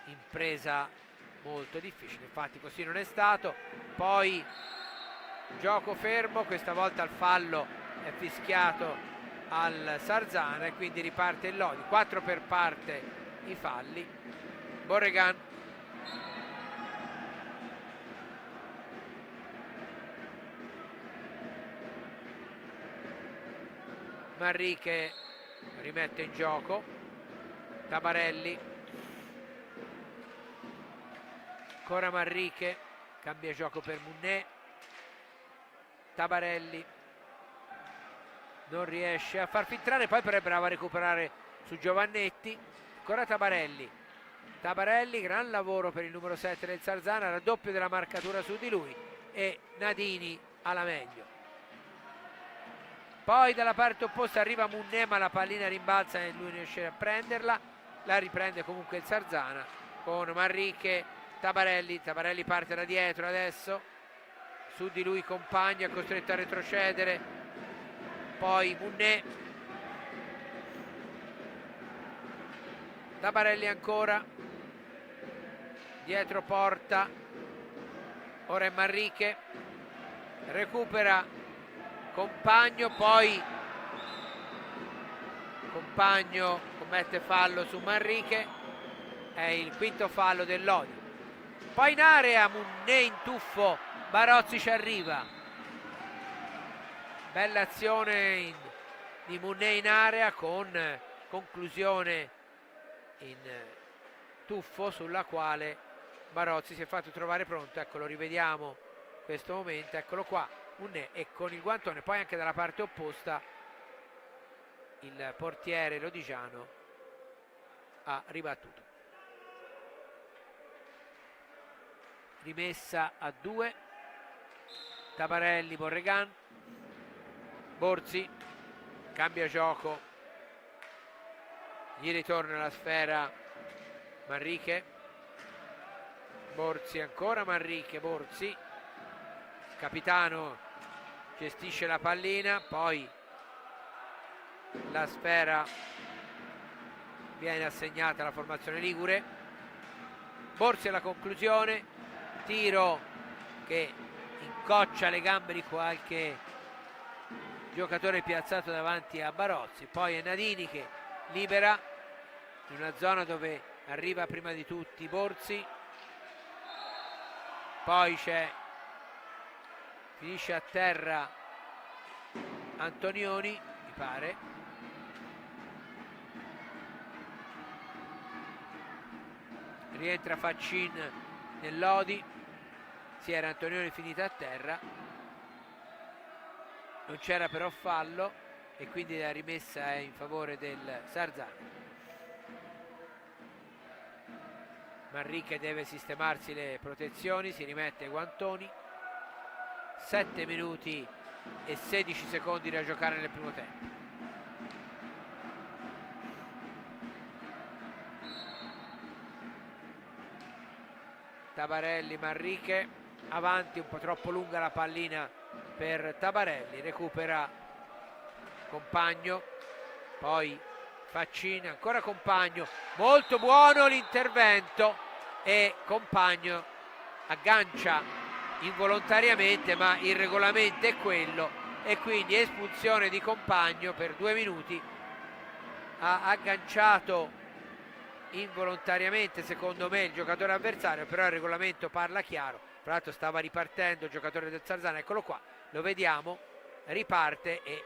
S1: impresa molto difficile, infatti così non è stato. Poi gioco fermo, questa volta il fallo è fischiato al Sarzana e quindi riparte il Lodi. 4 per parte i falli. Borregan, Manrique rimette in gioco, Tabarelli, ancora Manrique, cambia gioco per Munné, Tabarelli non riesce a far filtrare, poi però è bravo a recuperare su Giovannetti, ancora Tabarelli, gran lavoro per il numero 7 del Sarzana, raddoppio della marcatura su di lui e Nadini alla meglio. Poi dalla parte opposta arriva Munné ma la pallina rimbalza e lui non riesce a prenderla, la riprende comunque il Sarzana con Manrique, Tabarelli parte da dietro adesso, su di lui Compagno è costretto a retrocedere, poi Munné, Tabarelli ancora, dietro Porta, ora è Manrique, recupera Compagno, poi Compagno commette fallo su Manrique, è il quinto fallo del Lodi. Poi in area Munné in tuffo, Barozzi ci arriva, bella azione di Munné in area con conclusione in tuffo sulla quale Barozzi si è fatto trovare pronto. Ecco, lo rivediamo questo momento, eccolo qua, Munné e con il guantone. Poi anche dalla parte opposta il portiere lodigiano ha ribattuto. Rimessa a 2, Tabarelli, Borregan, Borzi cambia gioco, gli ritorna la sfera Manrique, Borzi ancora, Manrique, Borzi, capitano gestisce la pallina, poi la sfera viene assegnata alla formazione ligure, Borzi alla conclusione, tiro che incoccia le gambe di qualche giocatore piazzato davanti a Barozzi, poi è Nadini che libera in una zona dove arriva prima di tutti Borzi, poi finisce a terra Antonioni, mi pare, rientra Faccin nel Lodi, si era Antonioni finita a terra, non c'era però fallo e quindi la rimessa è in favore del Sarzana. Manrique deve sistemarsi le protezioni, si rimette i guantoni. 7 minuti e 16 secondi da giocare nel primo tempo. Tabarelli, Manrique, avanti, un po' troppo lunga la pallina per Tabarelli, recupera Compagno, poi Faccin, ancora Compagno, molto buono l'intervento e Compagno aggancia involontariamente, ma il regolamento è quello e quindi espulsione di Compagno per 2 minuti. Ha agganciato involontariamente secondo me il giocatore avversario, però il regolamento parla chiaro. Tra l'altro stava ripartendo il giocatore del Sarzana, eccolo qua, lo vediamo, riparte e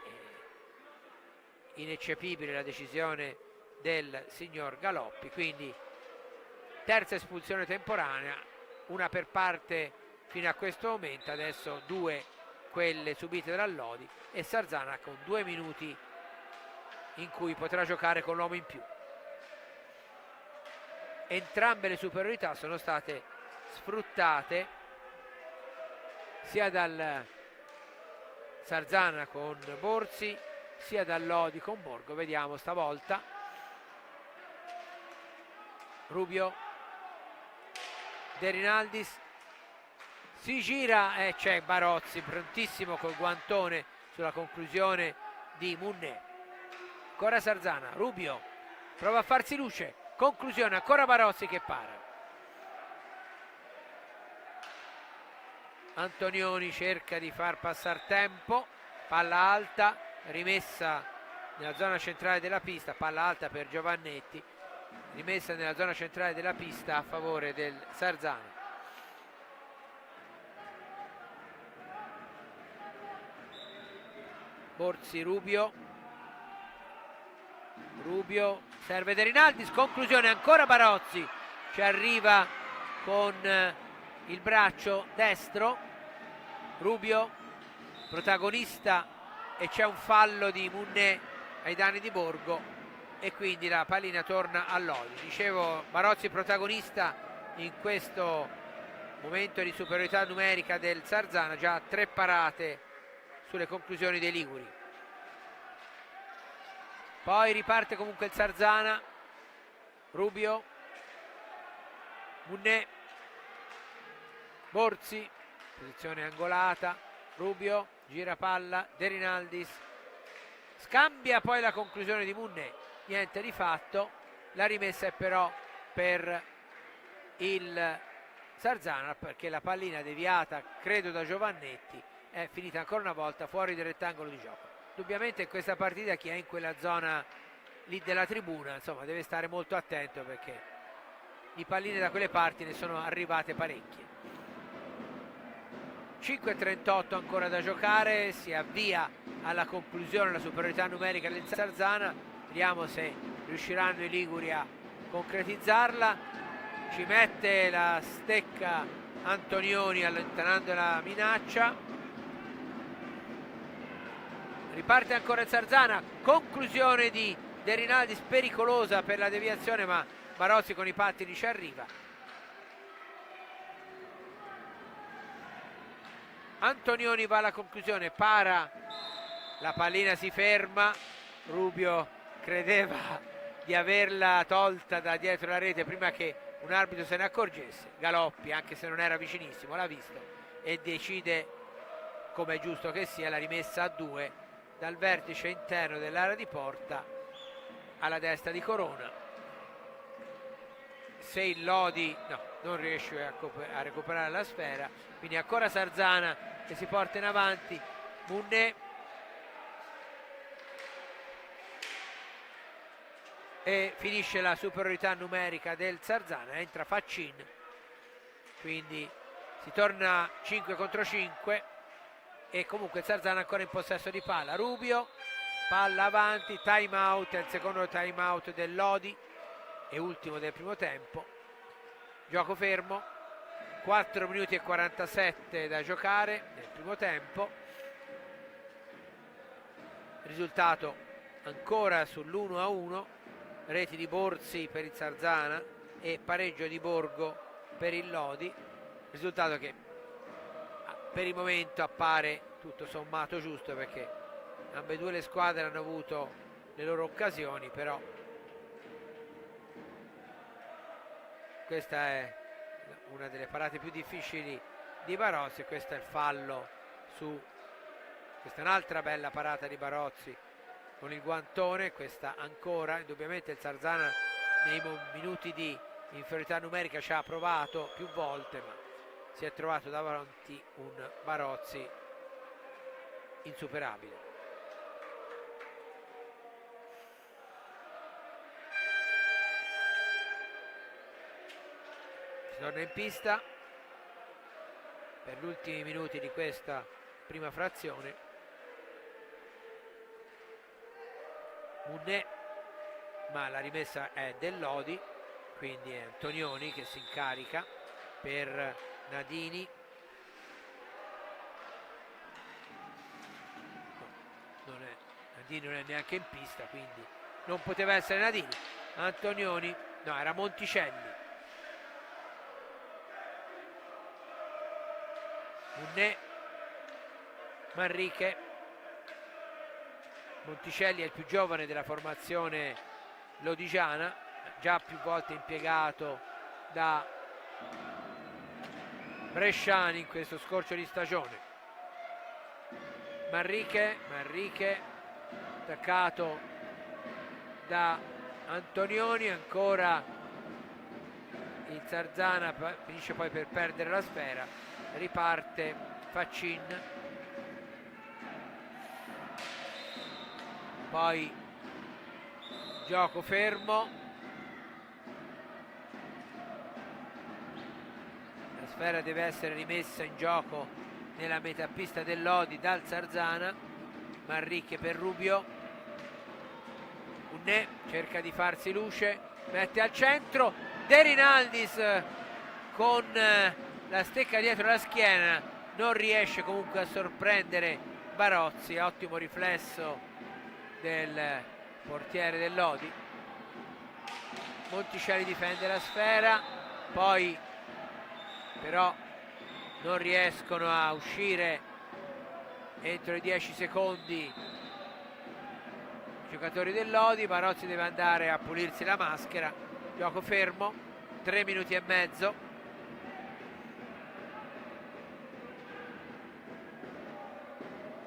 S1: ineccepibile la decisione del signor Galoppi, quindi terza espulsione temporanea una per parte fino a questo momento, adesso 2 quelle subite dal Lodi e Sarzana con 2 minuti in cui potrà giocare con l'uomo in più. Entrambe le superiorità sono state sfruttate sia dal Sarzana con Borzi sia dal Lodi con Borgo. Vediamo stavolta. Rubio, De Rinaldis, si gira e c'è Barozzi prontissimo col guantone sulla conclusione di Munné. Ancora Sarzana, Rubio prova a farsi luce, conclusione, ancora Barozzi che para. Antonioni cerca di far passare tempo, palla alta, rimessa nella zona centrale della pista, palla alta per Giovannetti, rimessa nella zona centrale della pista a favore del Sarzana. Borzi, Rubio, serve De Rinaldis, conclusione, ancora Barozzi, ci arriva con il braccio destro. Rubio protagonista e c'è un fallo di Munné ai danni di Borgo e quindi la pallina torna a Lodi. Dicevo, Barozzi protagonista in questo momento di superiorità numerica del Sarzana, già 3 parate sulle conclusioni dei liguri. Poi riparte comunque il Sarzana. Rubio, Munné, Borzi, posizione angolata, Rubio gira palla, De Rinaldis scambia poi la conclusione di Munné, niente di fatto, la rimessa è però per il Sarzana perché la pallina deviata credo da Giovannetti è finita ancora una volta fuori del rettangolo di gioco. Indubbiamente in questa partita chi è in quella zona lì della tribuna insomma deve stare molto attento perché di palline da quelle parti ne sono arrivate parecchie. 5:38 ancora da giocare, si avvia alla conclusione la superiorità numerica del Sarzana, vediamo se riusciranno i liguri a concretizzarla. Ci mette la stecca Antonioni allontanando la minaccia, riparte ancora il Sarzana, conclusione di De Rinaldis pericolosa per la deviazione ma Barozzi con i pattini ci arriva. Antonioni va alla conclusione, para, la pallina si ferma, Rubio credeva di averla tolta da dietro la rete prima che un arbitro se ne accorgesse. Galoppi, anche se non era vicinissimo, l'ha visto e decide, come è giusto che sia, la rimessa a 2 dal vertice interno dell'area di porta alla destra di Corona. Se il Lodi non riesce a recuperare la sfera, quindi ancora Sarzana che si porta in avanti, Munné e finisce la superiorità numerica del Sarzana, entra Faccin, quindi si torna 5 contro 5 e comunque il Sarzana ancora in possesso di palla. Rubio, palla avanti, time out, è il secondo time out del Lodi e ultimo del primo tempo, gioco fermo, 4 minuti e 47 da giocare nel primo tempo, risultato ancora sull'1-1, reti di Borzi per il Sarzana e pareggio di Borgo per il Lodi, risultato che per il momento appare tutto sommato giusto perché ambedue le squadre hanno avuto le loro occasioni, però questa è una delle parate più difficili di Barozzi e questo è il fallo su, questa è un'altra bella parata di Barozzi con il guantone, questa ancora, indubbiamente il Sarzana nei minuti di inferiorità numerica ci ha provato più volte ma si è trovato davanti un Barozzi insuperabile. Torna in pista per gli ultimi minuti di questa prima frazione Munné, ma la rimessa è del Lodi, quindi è Antonioni che si incarica per Nadini. Nadini non è neanche in pista, quindi non poteva essere Nadini. Antonioni, no, era Monticelli. Munné, Manrique. Monticelli è il più giovane della formazione lodigiana, già più volte impiegato da Bresciani in questo scorcio di stagione. Manrique attaccato da Antonioni, ancora il Zarzana finisce poi per perdere la sfera, riparte Faccin, poi gioco fermo, la sfera deve essere rimessa in gioco nella metapista del Lodi dal Zarzana. Manrique per Rubio, Munné cerca di farsi luce, mette al centro, De Rinaldis con la stecca dietro la schiena, non riesce comunque a sorprendere Barozzi. Ottimo riflesso del portiere del Lodi. Monticelli difende la sfera, poi però non riescono a uscire entro i 10 secondi i giocatori del Lodi. Barozzi deve andare a pulirsi la maschera. Gioco fermo, 3 minuti e mezzo.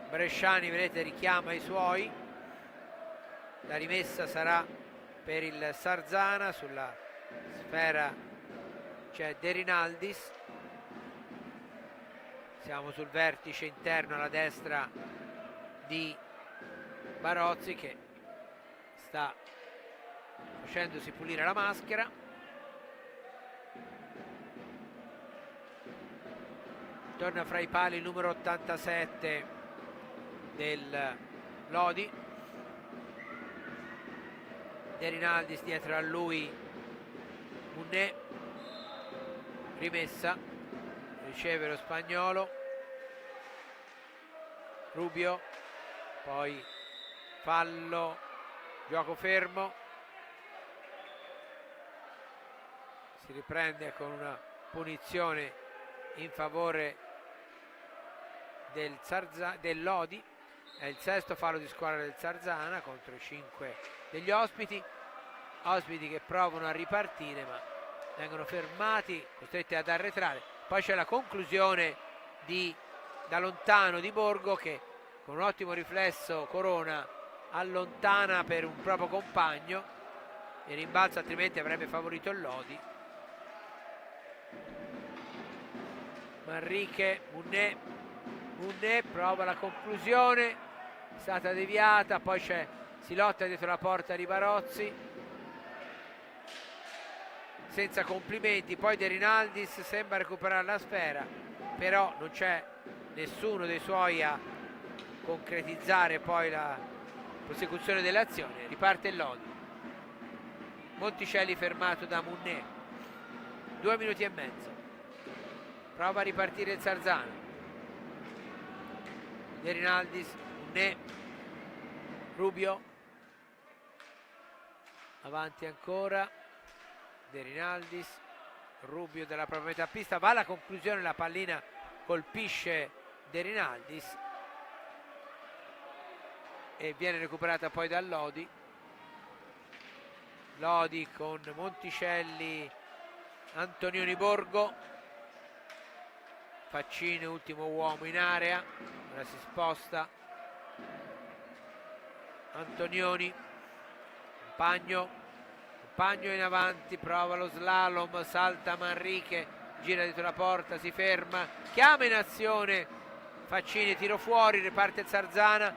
S1: Bresciani, vedete, richiama i suoi. La rimessa sarà per il Zarzana, sulla sfera c'è De Rinaldis. Siamo sul vertice interno alla destra di Barozzi, che sta facendosi pulire la maschera. Torna fra i pali il numero 87 del Lodi. De Rinaldis, dietro a lui Munné, rimessa, riceve lo spagnolo, Rubio, poi fallo, gioco fermo, si riprende con una punizione in favore del Lodi. È il sesto fallo di squadra del Zarzana contro i 5 degli ospiti che provano a ripartire ma vengono fermati, costretti ad arretrare. Poi c'è la conclusione da lontano di Borgo, che con un ottimo riflesso Corona allontana per un proprio compagno, il rimbalzo altrimenti avrebbe favorito il Lodi. Manrique, Munné prova la conclusione, è stata deviata, poi si lotta dietro la porta di Barozzi senza complimenti. Poi De Rinaldis sembra recuperare la sfera, però non c'è nessuno dei suoi a concretizzare poi la prosecuzione dell'azione. Riparte il Lodi. Monticelli fermato da Munné, 2 minuti e mezzo. Prova a ripartire il Zarzana. De Rinaldis, Munné, Rubio, avanti ancora De Rinaldis, Rubio della propria metà pista, va alla conclusione, la pallina colpisce De Rinaldis e viene recuperata poi dal Lodi. Lodi con Monticelli, Antonioni, Borgo, Faccini ultimo uomo in area, ora si sposta Antonioni, Compagno in avanti, prova lo slalom, salta Manrique, gira dietro la porta, si ferma, chiama in azione Faccini, tiro fuori, riparte Zarzana,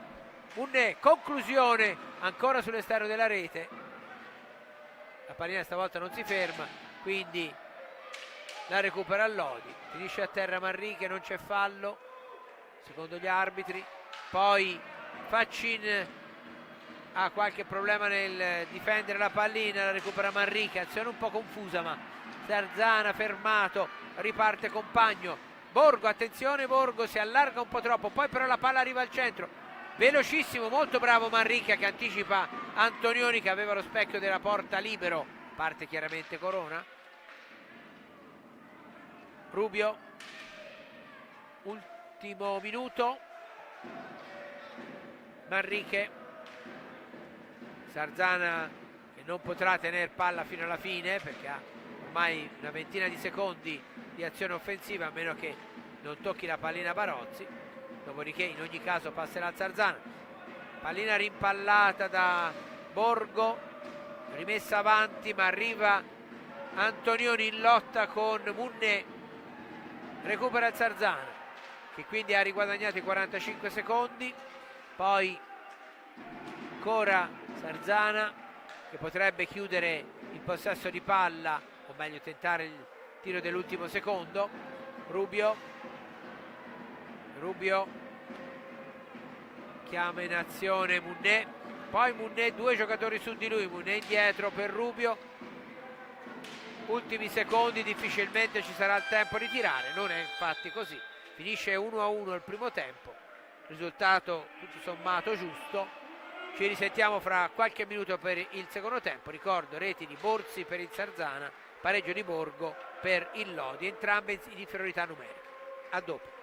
S1: Munné, conclusione ancora sull'esterno della rete, la pallina stavolta non si ferma, quindi la recupera Lodi, finisce a terra Manrique, non c'è fallo secondo gli arbitri. Poi Faccin ha qualche problema nel difendere la pallina, la recupera Manrique, azione un po' confusa ma Zarzana fermato, riparte Compagno. Borgo, attenzione, Borgo si allarga un po' troppo, poi però la palla arriva al centro, velocissimo, molto bravo Manrica che anticipa Antonioni che aveva lo specchio della porta libero, parte chiaramente Corona. Rubio, ultimo minuto, Manrique, Sarzana che non potrà tenere palla fino alla fine perché ha ormai una ventina di secondi di azione offensiva, a meno che non tocchi la pallina Barozzi, dopodiché in ogni caso passerà Sarzana. Pallina rimpallata da Borgo, rimessa avanti ma arriva Antonioni in lotta con Munné, recupera il Sarzana che quindi ha riguadagnato i 45 secondi, poi ancora Sarzana che potrebbe chiudere il possesso di palla, o meglio tentare il tiro dell'ultimo secondo. Rubio chiama in azione Munné, poi Munné, due giocatori su di lui, Munné indietro per Rubio, ultimi secondi, difficilmente ci sarà il tempo di tirare, non è infatti così, finisce 1-1 il primo tempo, risultato tutto sommato giusto. Ci risentiamo fra qualche minuto per il secondo tempo. Ricordo reti di Borzi per il Sarzana, pareggio di Borgo per il Lodi, entrambe in inferiorità numerica. A dopo.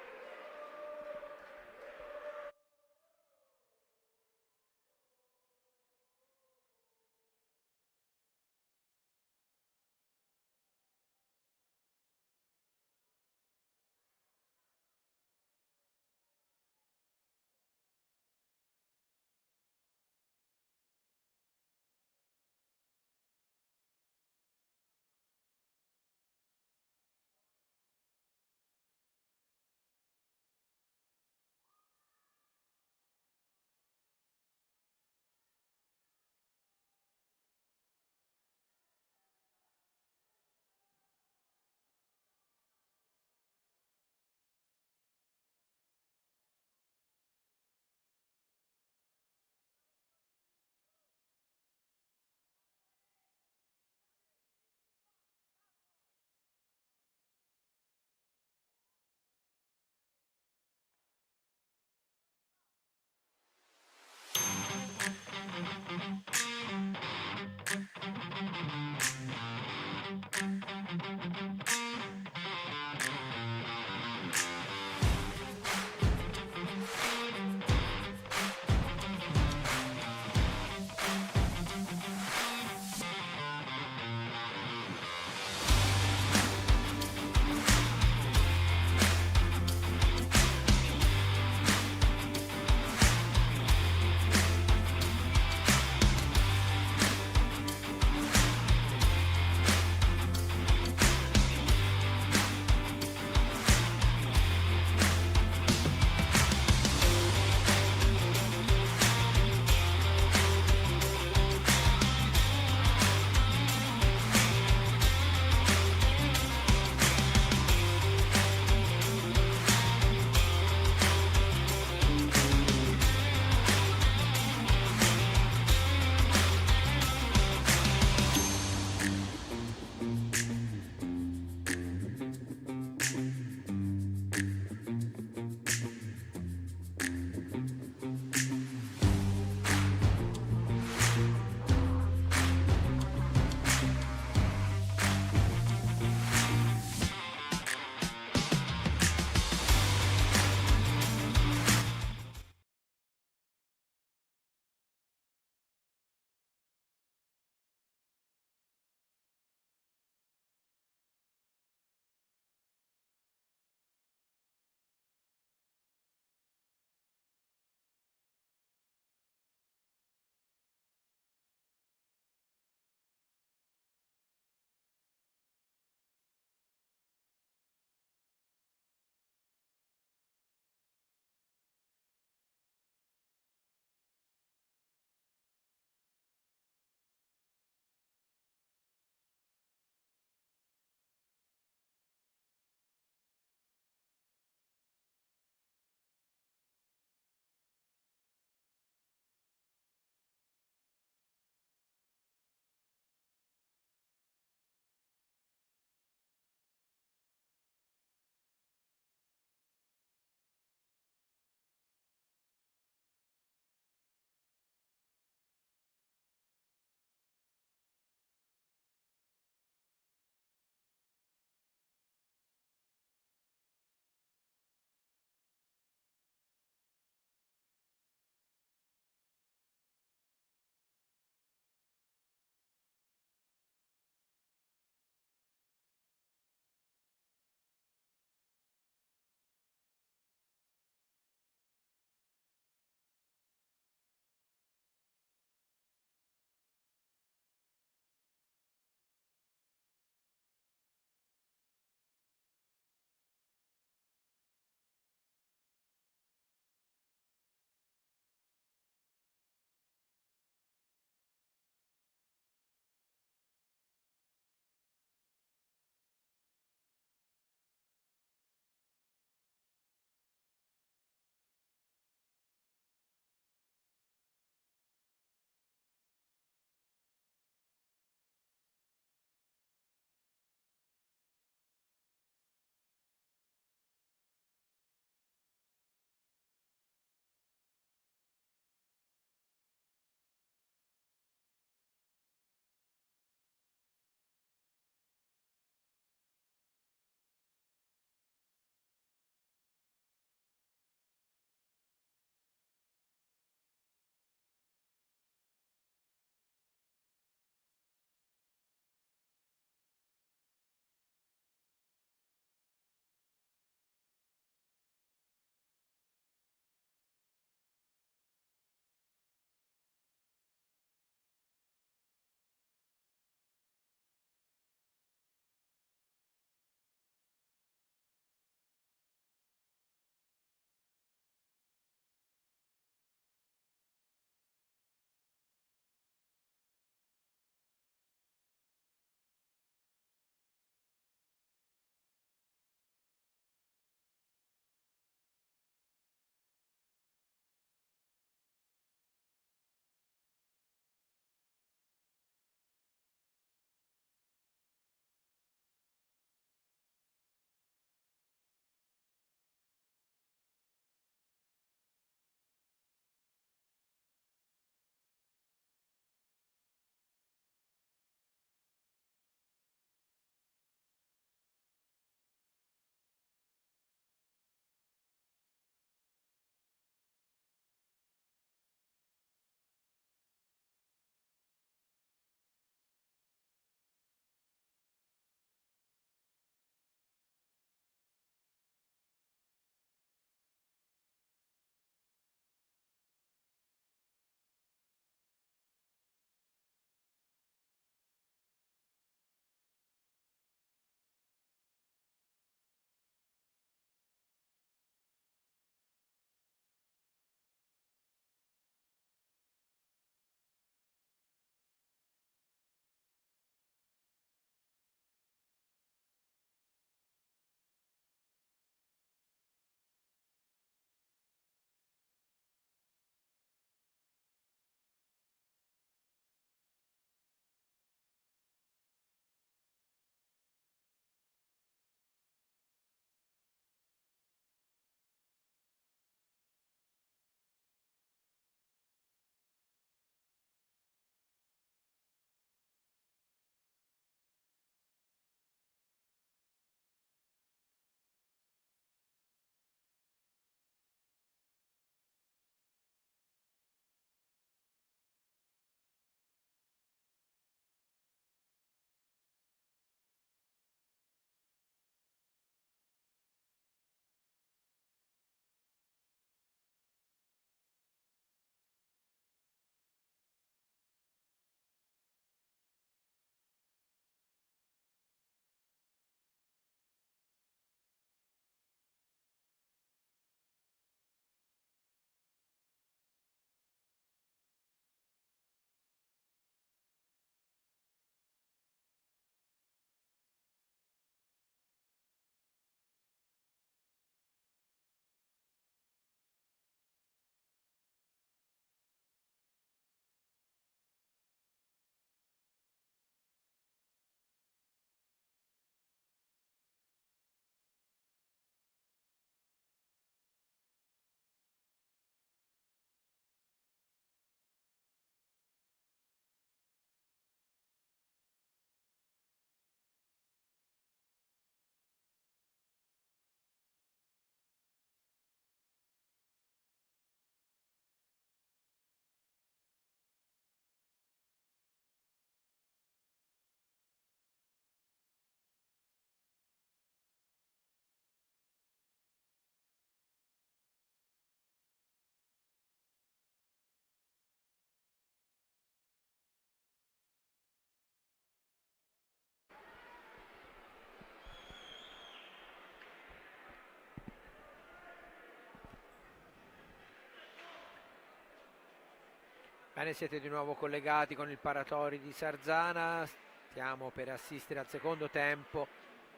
S1: Bene, siete di nuovo collegati con il Paratori di Sarzana, stiamo per assistere al secondo tempo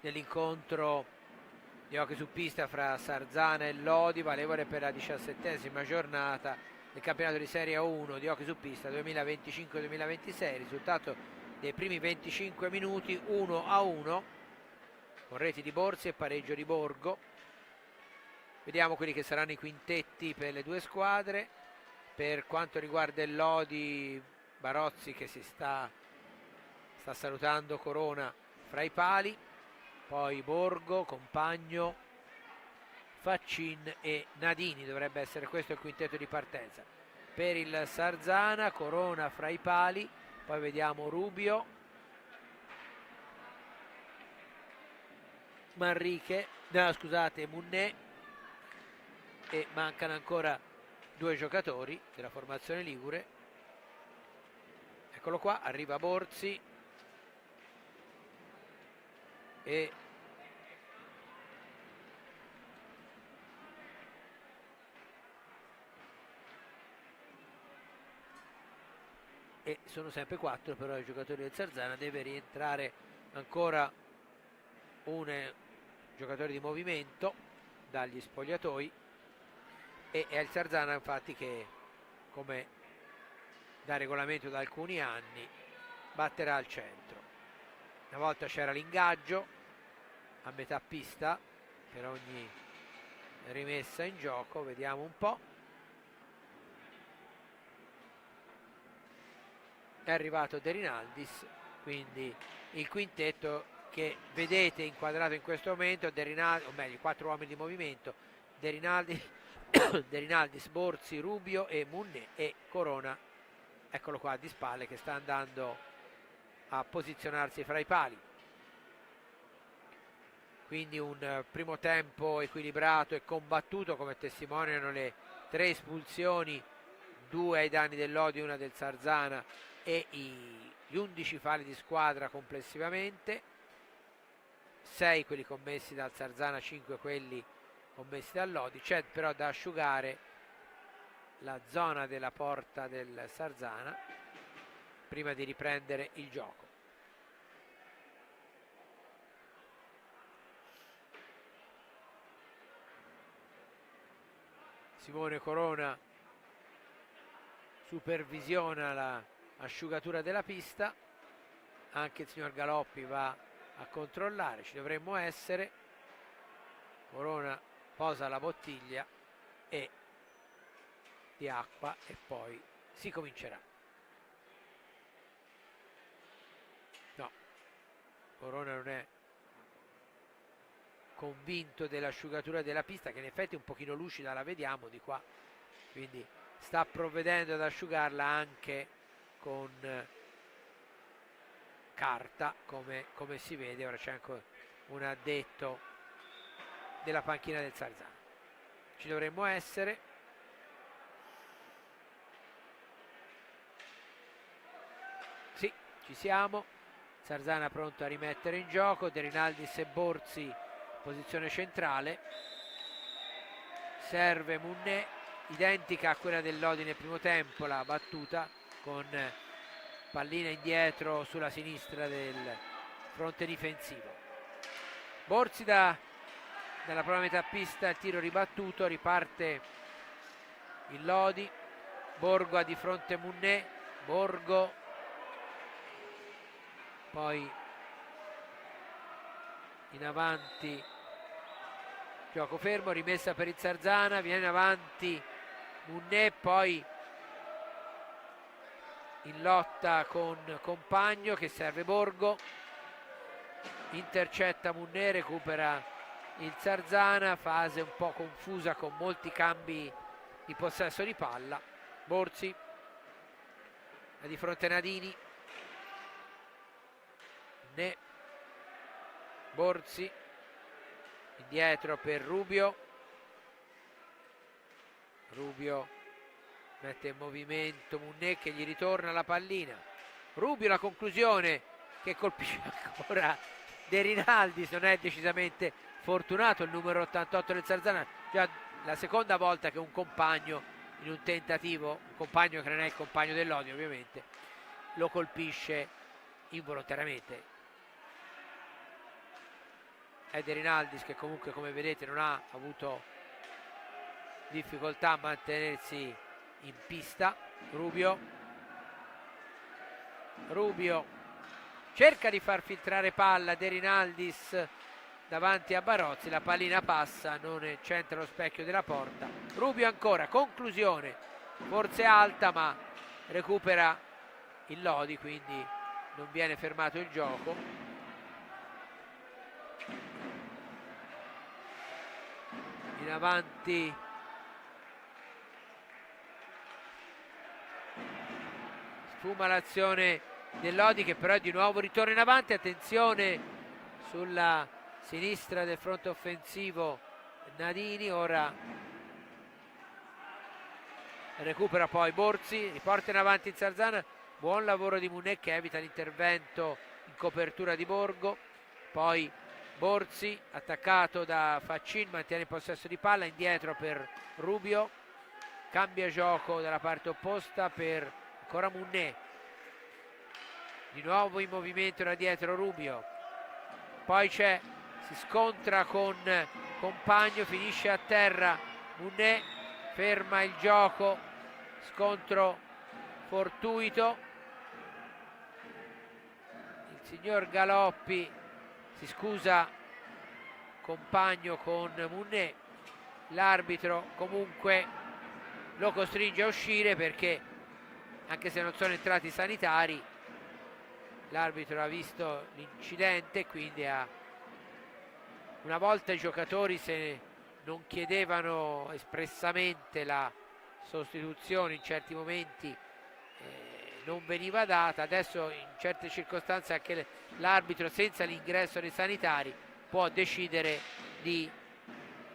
S1: dell'incontro di hockey su pista fra Sarzana e Lodi, valevole per la 17ª giornata del campionato di Serie 1 di hockey su pista 2025-2026. Risultato dei primi 25 minuti 1-1 con reti di Borzi e pareggio di Borgo. Vediamo quelli che saranno i quintetti per le due squadre. Per quanto riguarda il Lodi, Barozzi che sta salutando Corona fra i pali, poi Borgo, Compagno, Faccin e Nadini, dovrebbe essere questo il quintetto di partenza. Per il Sarzana, Corona fra i pali, poi vediamo Rubio, Manrique, no, scusate, Munné, e mancano ancora due giocatori della formazione ligure. Eccolo qua, arriva Borzi e sono sempre 4 però i giocatori del Sarzana. Deve rientrare ancora un giocatore di movimento dagli spogliatoi e è il Sarzana infatti che, come da regolamento da alcuni anni, batterà al centro. Una volta c'era l'ingaggio a metà pista per ogni rimessa in gioco, vediamo un po'. È arrivato De Rinaldis, quindi il quintetto che vedete inquadrato in questo momento, De Rinaldis, o meglio, 4 uomini di movimento, De Rinaldis, Borzi, Rubio e Munné, e Corona, eccolo qua di spalle, che sta andando a posizionarsi fra i pali. Quindi un primo tempo equilibrato e combattuto, come testimoniano le 3 espulsioni, 2 ai danni del Lodi, 1 del Sarzana, e gli 11 falli di squadra complessivamente, 6 quelli commessi dal Sarzana, 5 quelli commessi dal Lodi. C'è però da asciugare la zona della porta del Sarzana prima di riprendere il gioco. Simone Corona supervisiona la asciugatura della pista, anche il signor Galoppi va a controllare, ci dovremmo essere. Corona posa la bottiglia di acqua e poi si comincerà. No, Corona non è convinto dell'asciugatura della pista, che in effetti è un pochino lucida, la vediamo di qua, quindi sta provvedendo ad asciugarla anche con carta, come si vede. Ora c'è anche un addetto della panchina del Sarzana. Ci dovremmo essere. Sì, ci siamo. Sarzana pronto a rimettere in gioco. De Rinaldis e Borzi posizione centrale. Serve Munné, identica a quella del Lodi nel primo tempo, la battuta, con pallina indietro sulla sinistra del fronte difensivo. Borzi dalla prima metà pista, il tiro ribattuto, riparte il Lodi. Borgo ha di fronte Munné, Borgo, poi in avanti, gioco fermo, rimessa per il Sarzana, viene avanti Munné, poi in lotta con Compagno che serve Borgo, intercetta Munné, recupera il Sarzana, fase un po' confusa con molti cambi di possesso di palla. Borzi è di fronte a Nadini, Munné, Borzi indietro per Rubio, Rubio mette in movimento Munné che gli ritorna la pallina, Rubio, la conclusione che colpisce ancora De Rinaldis, non è decisamente fortunato il numero 88 del Sarzana, già la seconda volta che un compagno in un tentativo, un compagno che non è il compagno del Lodi ovviamente, lo colpisce involontariamente. Ed Rinaldis, che comunque come vedete non ha avuto difficoltà a mantenersi in pista. Rubio cerca di far filtrare palla, De Rinaldis davanti a Barozzi, la pallina passa, non centra lo specchio della porta. Rubio ancora, conclusione forse alta, ma recupera il Lodi, quindi non viene fermato il gioco. In avanti sfuma l'azione del Lodi, che però di nuovo ritorna in avanti. Attenzione sulla sinistra del fronte offensivo Nadini, ora recupera poi Borzi, riporta in avanti il Sarzana, buon lavoro di Munè che evita l'intervento in copertura di Borgo. Poi Borzi attaccato da Faccin, mantiene il possesso di palla, indietro per Rubio, cambia gioco dalla parte opposta per ancora Munè, di nuovo in movimento da dietro Rubio, poi si scontra con Compagno, finisce a terra Munè, ferma il gioco, scontro fortuito. Il signor Galoppi si scusa Compagno con Munè, l'arbitro comunque lo costringe a uscire perché anche se non sono entrati i sanitari l'arbitro ha visto l'incidente, quindi una volta i giocatori, se non chiedevano espressamente la sostituzione in certi momenti, non veniva data. Adesso in certe circostanze anche l'arbitro, senza l'ingresso dei sanitari, può decidere di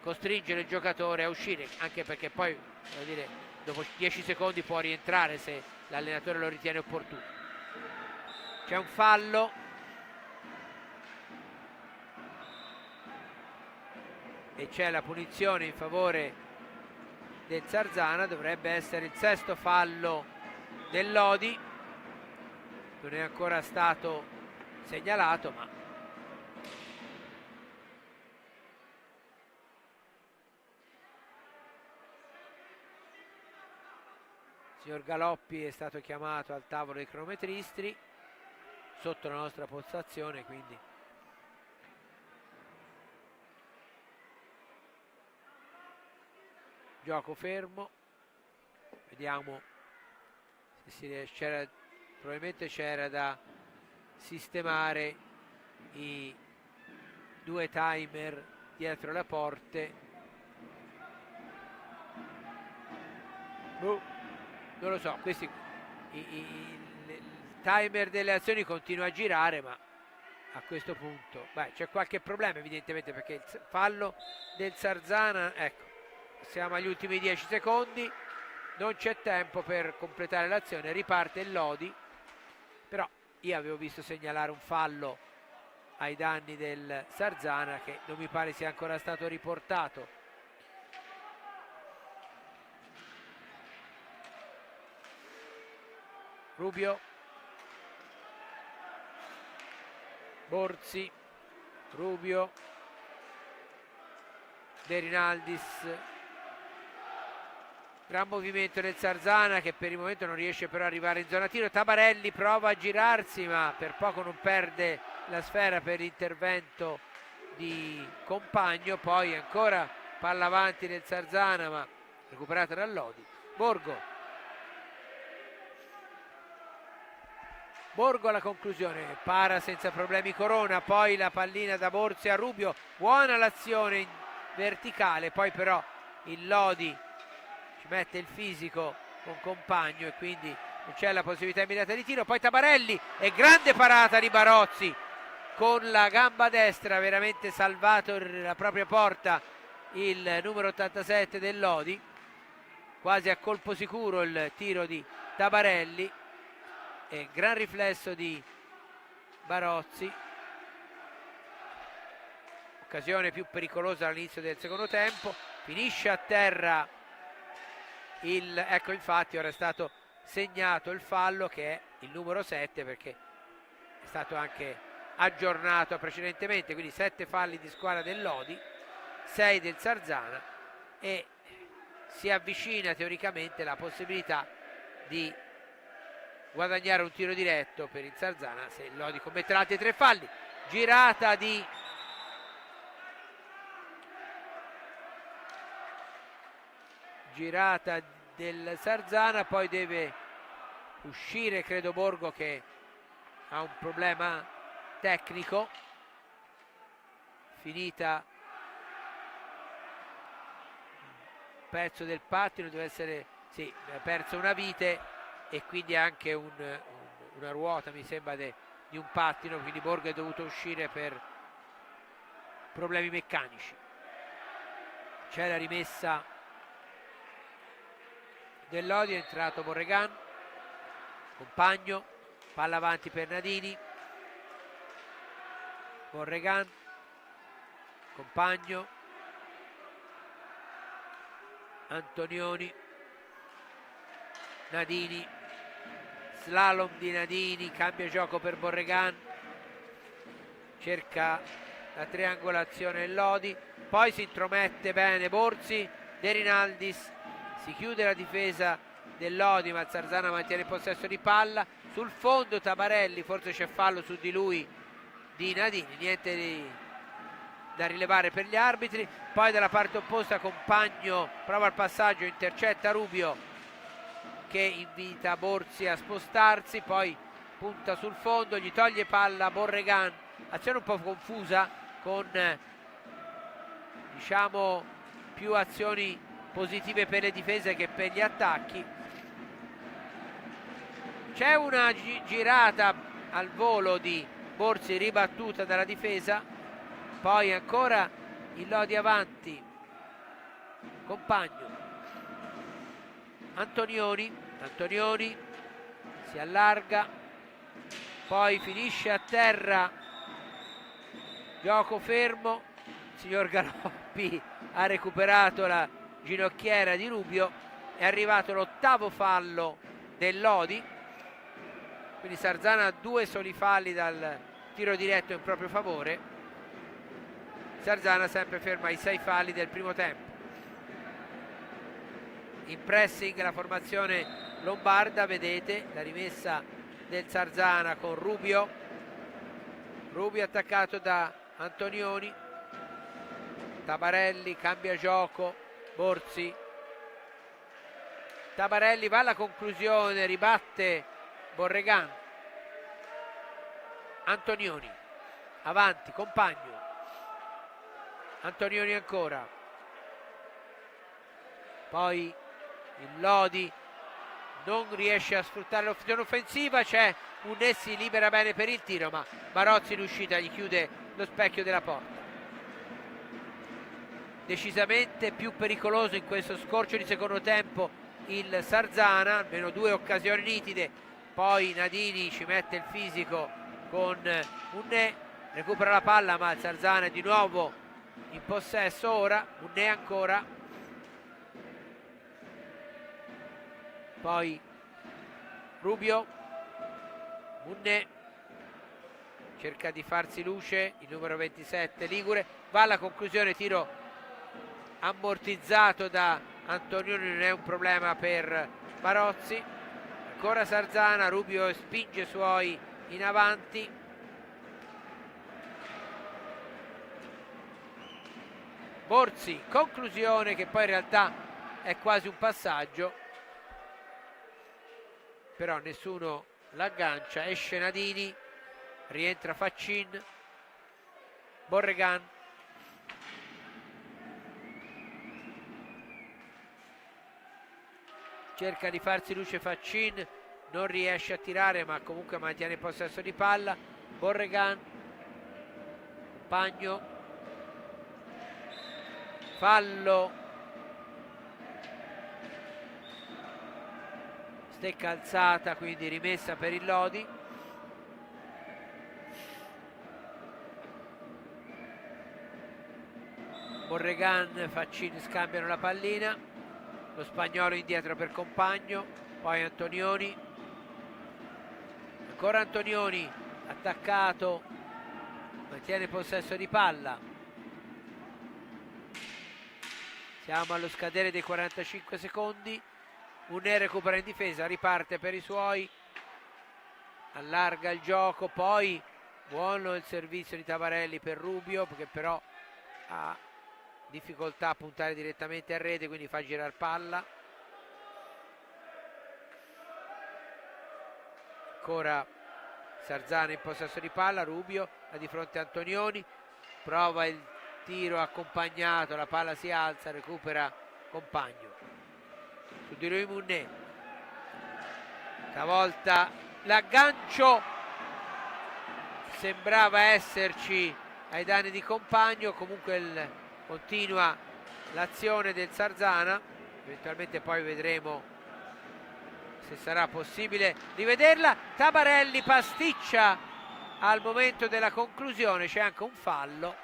S1: costringere il giocatore a uscire, anche perché poi, voglio dire, dopo 10 secondi può rientrare se l'allenatore lo ritiene opportuno. C'è un fallo e c'è la punizione in favore del Sarzana, dovrebbe essere il sesto fallo del Lodi, non è ancora stato segnalato, ma il signor Galoppi è stato chiamato al tavolo dei cronometristi sotto la nostra postazione, quindi gioco fermo. Vediamo se si riesce, probabilmente c'era da sistemare i due timer dietro le porte. Non lo so, questi il timer delle azioni continua a girare, ma a questo punto c'è qualche problema evidentemente, perché il fallo del Sarzana, ecco, siamo agli ultimi 10 secondi, non c'è tempo per completare l'azione, riparte il Lodi, però io avevo visto segnalare un fallo ai danni del Sarzana che non mi pare sia ancora stato riportato. Rubio, Borzi, Rubio, De Rinaldis, gran movimento del Sarzana che per il momento non riesce però ad arrivare in zona tiro. Tabarelli prova a girarsi, ma per poco non perde la sfera per l'intervento di Compagno. Poi ancora palla avanti del Sarzana, ma recuperata dal Lodi. Borgo alla conclusione, para senza problemi Corona, poi la pallina da Borzi a Rubio, buona l'azione in verticale, poi però il Lodi ci mette il fisico con Compagno e quindi non c'è la possibilità immediata di tiro. Poi Tabarelli e grande parata di Barozzi con la gamba destra, veramente salvato la propria porta il numero 87 del Lodi, quasi a colpo sicuro il tiro di Tabarelli. E gran riflesso di Barozzi, occasione più pericolosa all'inizio del secondo tempo, finisce a terra ecco, infatti ora è stato segnato il fallo, che è il numero 7, perché è stato anche aggiornato precedentemente, quindi 7 falli di squadra del Lodi, 6 del Sarzana, e si avvicina teoricamente la possibilità di guadagnare un tiro diretto per il Sarzana se il Lodi commetterà altri 3 falli. Girata del Sarzana, poi deve uscire, credo, Borgo, che ha un problema tecnico. Finita un pezzo del pattino, deve essere, sì, ha perso una vite e quindi anche una ruota, mi sembra, di un pattino, quindi Borgo è dovuto uscire per problemi meccanici. C'è la rimessa del Lodi, è entrato Borregan, Compagno, palla avanti per Nadini, Borregan, Compagno, Antonioni, Nadini, slalom di Nadini, cambia gioco per Borregan, cerca la triangolazione Lodi, poi si intromette bene Borzi, De Rinaldis, si chiude la difesa del Lodi, ma il Sarzana mantiene il possesso di palla. Sul fondo Tabarelli, forse c'è fallo su di lui di Nadini, niente da rilevare per gli arbitri. Poi dalla parte opposta Compagno prova il passaggio, intercetta Rubio che invita Borzi a spostarsi, poi punta sul fondo, gli toglie palla Borregan, azione un po' confusa con diciamo più azioni positive per le difese che per gli attacchi. C'è una girata al volo di Borzi ribattuta dalla difesa, poi ancora il Lodi avanti, Compagno, Antonioni si allarga, poi finisce a terra, gioco fermo, il signor Galoppi ha recuperato la ginocchiera di Rubio, è arrivato l'8º fallo del Lodi, quindi Sarzana ha 2 soli falli dal tiro diretto in proprio favore. Sarzana sempre ferma ai 6 falli del primo tempo. In pressing la formazione lombarda, vedete la rimessa del Sarzana con Rubio attaccato da Antonioni, Tabarelli cambia gioco, Borzi, Tabarelli va alla conclusione, ribatte Borregan, Antonioni avanti, Compagno, Antonioni ancora, poi il Lodi non riesce a sfruttare l'opzione offensiva, c'è un Nessi libera bene per il tiro, ma Barozzi in uscita gli chiude lo specchio della porta. Decisamente più pericoloso in questo scorcio di secondo tempo il Sarzana, almeno 2 occasioni nitide, poi Nadini ci mette il fisico con Unne, recupera la palla ma il Sarzana è di nuovo in possesso ora, Unne ancora, poi Rubio, Unne cerca di farsi luce, il numero 27 Ligure, va alla conclusione, tiro ammortizzato da Antonioni, non è un problema per Barozzi, ancora Sarzana, Rubio spinge i suoi in avanti, Borzi, conclusione che poi in realtà è quasi un passaggio, però nessuno l'aggancia, esce Nadini, rientra Faccin, Borregan, cerca di farsi luce Faccin, non riesce a tirare ma comunque mantiene il possesso di palla, Borregan, Compagno, fallo, stecca alzata, quindi rimessa per il Lodi. Borregan, Faccin scambiano la pallina, lo spagnolo indietro per Compagno, poi Antonioni, ancora Antonioni attaccato, mantiene possesso di palla. Siamo allo scadere dei 45 secondi. Munné recupera in difesa, riparte per i suoi, allarga il gioco, poi buono il servizio di Tabarelli per Rubio, che però ha difficoltà a puntare direttamente a rete, quindi fa girare palla. Ancora Sarzana in possesso di palla, Rubio là di fronte a Antonioni, prova il tiro accompagnato, la palla si alza, recupera Compagno. Su di lui Munné, stavolta l'aggancio sembrava esserci ai danni di Compagno, comunque continua l'azione del Sarzana, eventualmente poi vedremo se sarà possibile rivederla. Tabarelli pasticcia al momento della conclusione, c'è anche un fallo,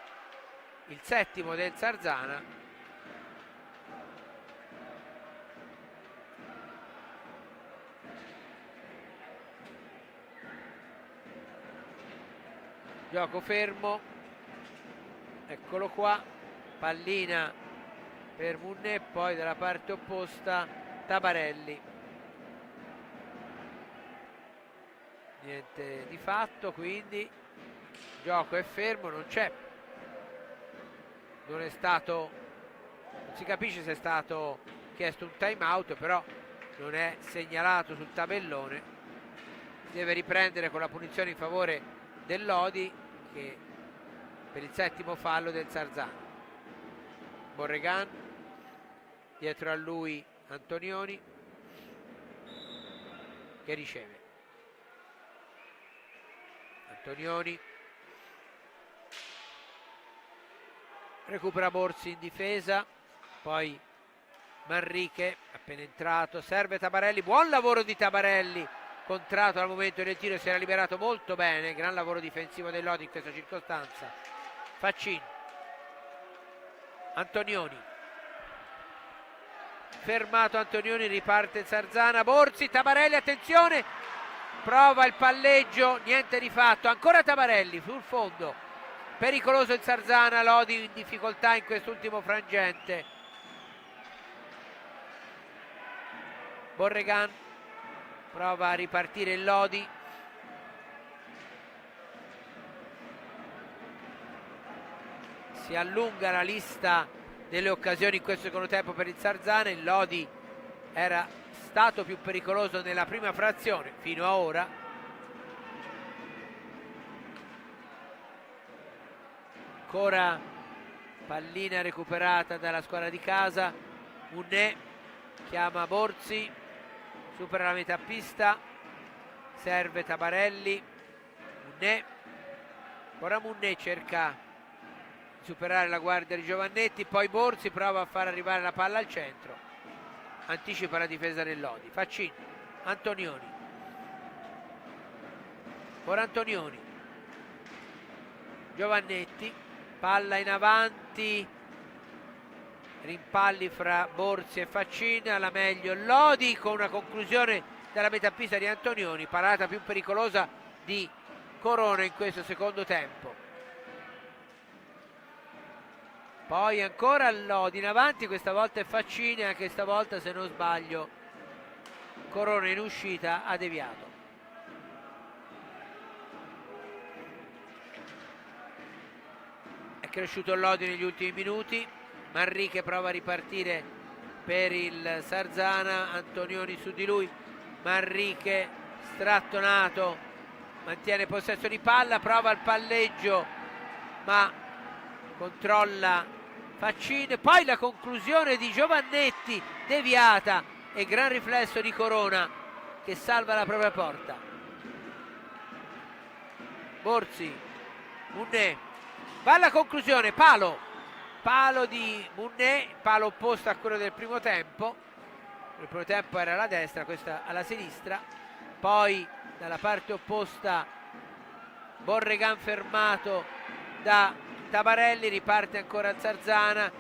S1: il 7° del Sarzana. Gioco fermo, eccolo qua, pallina per Munné, poi dalla parte opposta Tabarelli. Niente di fatto, quindi gioco è fermo, non c'è, non è stato, non si capisce se è stato chiesto un time out, però non è segnalato sul tabellone. Deve riprendere con la punizione in favore del Lodi, che per il 7° fallo del Sarzana. Borregan, dietro a lui Antonioni, che riceve. Antonioni recupera Borsi in difesa, poi Manrique appena entrato, serve Tabarelli, buon lavoro di Tabarelli, contratto al momento del tiro, si era liberato molto bene, gran lavoro difensivo del Lodi in questa circostanza. Faccin, Antonioni, fermato Antonioni, riparte Sarzana, Borsi, Tabarelli, attenzione, prova il palleggio, niente di fatto, ancora Tabarelli sul fondo, pericoloso il Sarzana, Lodi in difficoltà in quest'ultimo frangente. Borregan prova a ripartire il Lodi, si allunga la lista delle occasioni in questo secondo tempo per il Sarzana. Il Lodi era stato più pericoloso nella prima frazione fino a ora. Ancora pallina recuperata dalla squadra di casa, Munné chiama Borsi, supera la metà pista, serve Tabarelli, Munné, ora Munné cerca di superare la guardia di Giovannetti, poi Borsi prova a far arrivare la palla al centro, anticipa la difesa del Lodi. Faccin, Antonioni, ora Antonioni, Giovannetti, palla in avanti, rimpalli fra Borsi e Faccin, alla meglio Lodi con una conclusione dalla metà pista di Antonioni, parata più pericolosa di Corona in questo secondo tempo. Poi ancora Lodi in avanti, questa volta è Faccin, anche stavolta se non sbaglio Corona in uscita ha deviato. È cresciuto Lodi negli ultimi minuti, Manrique prova a ripartire per il Sarzana, Antonioni su di lui, Manrique strattonato, mantiene possesso di palla, prova il palleggio ma controlla Faccin, poi la conclusione di Giovannetti deviata e gran riflesso di Corona che salva la propria porta. Borsi, Munné, va alla conclusione, palo di Munné, palo opposto a quello del primo tempo. Il primo tempo era alla destra, questa alla sinistra. Poi dalla parte opposta Borregan fermato da Tabarelli, riparte ancora Zarzana,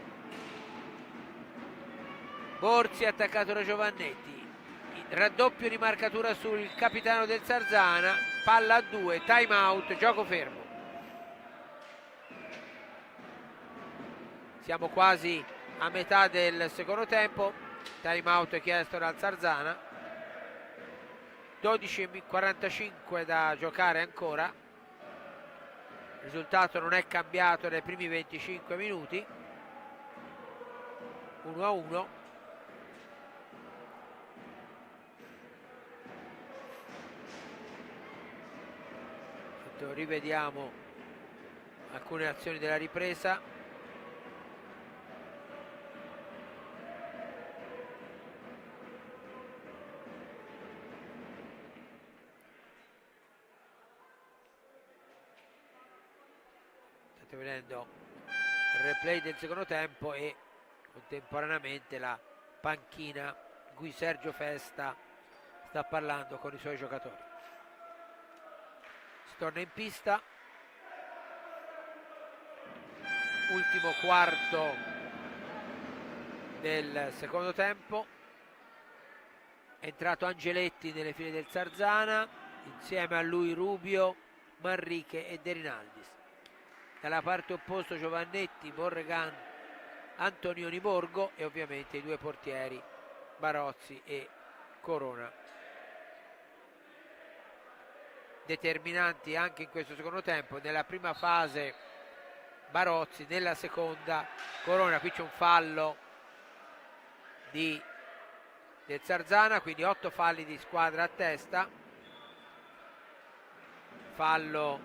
S1: Borzi attaccato da Giovannetti, raddoppio di marcatura sul capitano del Sarzana, palla a 2, time out, gioco fermo. Siamo quasi a metà del secondo tempo, time out chiesto dal Sarzana. 12:45 da giocare ancora, il risultato non è cambiato nei primi 25 minuti, 1-1. Rivediamo alcune azioni della ripresa. State vedendo il replay del secondo tempo e contemporaneamente la panchina in cui Sergio Festa sta parlando con i suoi giocatori. Si torna in pista, ultimo quarto del secondo tempo, è entrato Angeletti nelle file del Sarzana, insieme a lui Rubio, Manrique e De Rinaldis. Dalla parte opposta Giovannetti, Borregan, Antonioni, Borgo e ovviamente i due portieri Barozzi e Corona. Determinanti anche in questo secondo tempo, nella prima fase Barozzi, nella seconda Corona. Qui c'è un fallo del Sarzana, quindi 8 falli di squadra a testa, fallo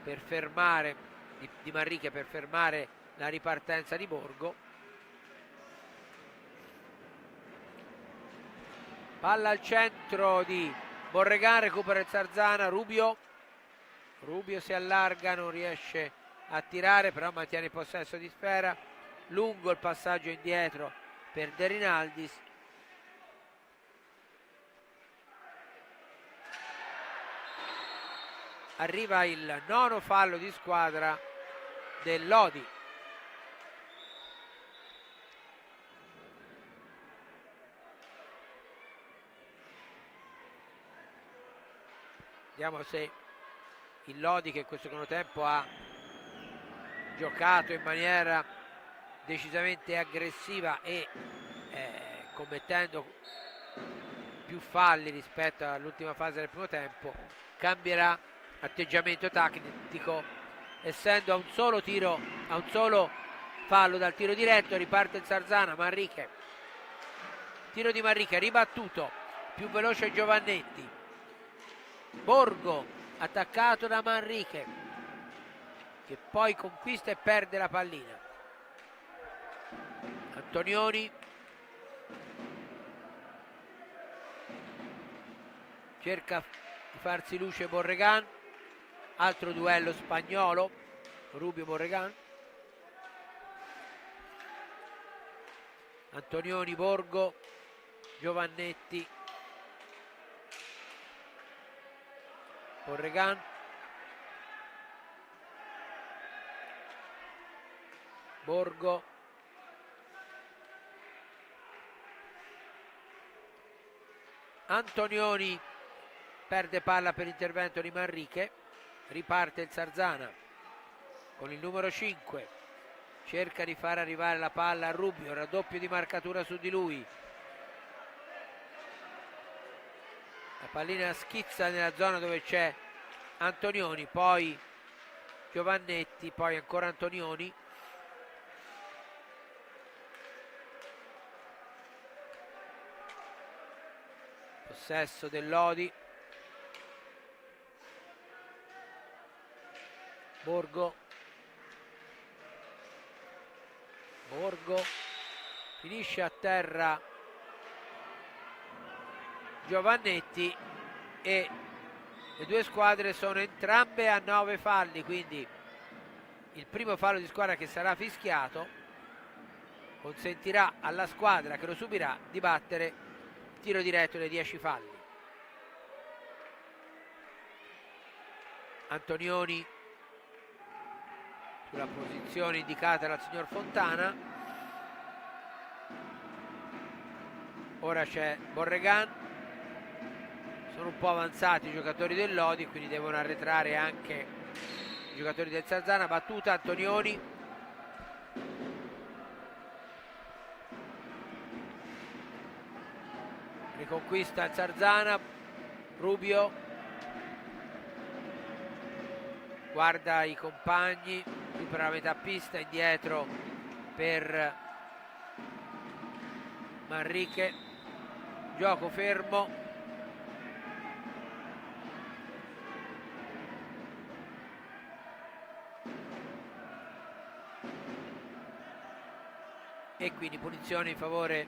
S1: per fermare di Manrique per fermare la ripartenza di Borgo. Palla al centro di Borregan, recupera il Sarzana, Rubio si allarga, non riesce a tirare, però mantiene il possesso di sfera. Lungo il passaggio indietro per De Rinaldis. Arriva il nono fallo di squadra del Lodi. Vediamo se il Lodi, che in questo secondo tempo ha giocato in maniera decisamente aggressiva e commettendo più falli rispetto all'ultima fase del primo tempo, cambierà atteggiamento tattico, essendo a un solo tiro, a un solo fallo dal tiro diretto. Riparte il Sarzana, Manrique, tiro di Manrique ribattuto, più veloce Giovannetti, Borgo attaccato da Manrique che poi conquista e perde la pallina. Antonioni cerca di farsi luce Borregan, altro duello spagnolo, Rubio-Borregan. Antonioni, Borgo, Giovannetti, Borregan, Borgo, Antonioni perde palla per intervento di Manrique. Riparte il Sarzana con il numero 5, cerca di far arrivare la palla a Rubio, raddoppio di marcatura su di lui, la pallina schizza nella zona dove c'è Antonioni, poi Giovannetti, poi ancora Antonioni. Possesso del Lodi. Borgo finisce a terra Giovannetti e le due squadre sono entrambe a 9 falli, quindi il primo fallo di squadra che sarà fischiato consentirà alla squadra che lo subirà di battere il tiro diretto dei 10 falli. Antonioni sulla posizione indicata dal signor Fontana, ora c'è Borregan, sono un po' avanzati i giocatori del Lodi, quindi devono arretrare anche i giocatori del Sarzana. Battuta Antonioni, riconquista il Sarzana, Rubio guarda i compagni, qui per la metà pista, indietro per Manrique, gioco fermo, e quindi punizione in favore,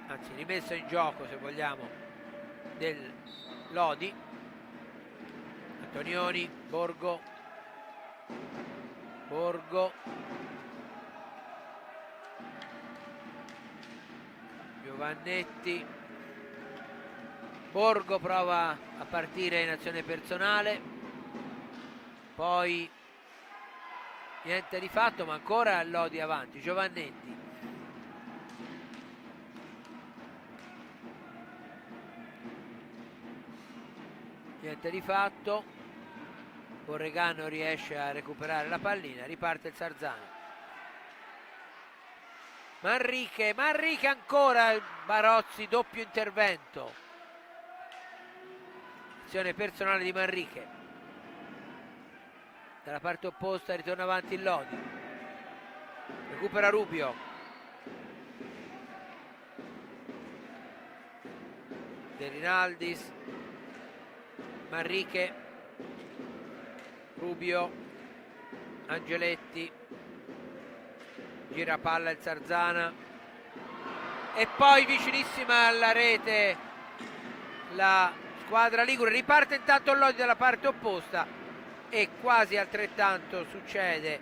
S1: anzi rimessa in gioco se vogliamo, del Lodi. Antonioni, Borgo, Giovannetti, Borgo prova a partire in azione personale, poi niente di fatto, ma ancora Lodi avanti. Giovannetti, niente di fatto, Borregano riesce a recuperare la pallina, riparte il Sarzana. Manrique ancora, Barozzi, doppio intervento, azione personale di Manrique, dalla parte opposta ritorna avanti il Lodi, recupera Rubio, De Rinaldis, Manrique, Rubio, Angeletti, gira palla il Sarzana e poi vicinissima alla rete la squadra ligure. Riparte intanto Lodi dalla parte opposta e quasi altrettanto succede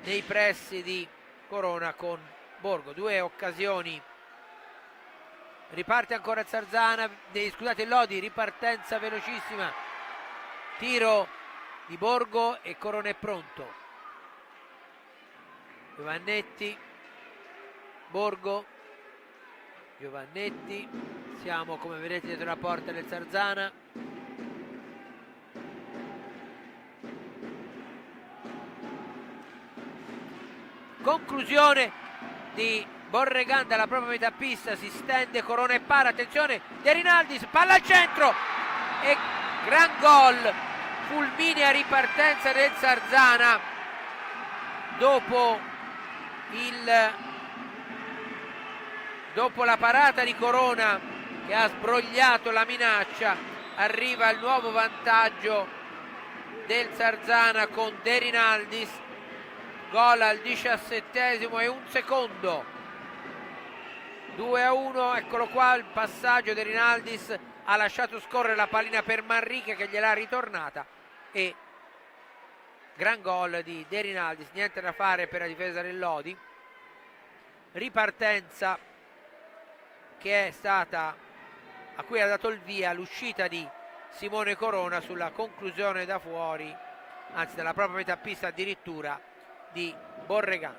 S1: nei pressi di Corona con Borgo. Due occasioni, riparte ancora il Sarzana, scusate, Lodi, ripartenza velocissima, tiro di Borgo e Corona è pronto. Giovannetti, Borgo, Giovannetti, siamo come vedete dietro la porta del Sarzana. Conclusione di Borregan dalla propria metà pista, si stende, Corona e para, attenzione, De Rinaldis, palla al centro e gran gol, fulminea ripartenza del Sarzana dopo la parata di Corona che ha sbrogliato la minaccia. Arriva il nuovo vantaggio del Sarzana con De Rinaldis, gol al 17esimo e un secondo, 2-1, eccolo qua il passaggio. De Rinaldis ha lasciato scorrere la pallina per Manrique che gliel'ha ritornata e gran gol di De Rinaldis, niente da fare per la difesa del Lodi. Ripartenza che è stata, a cui ha dato il via l'uscita di Simone Corona sulla conclusione da fuori, anzi dalla propria metà pista addirittura, di Borregan.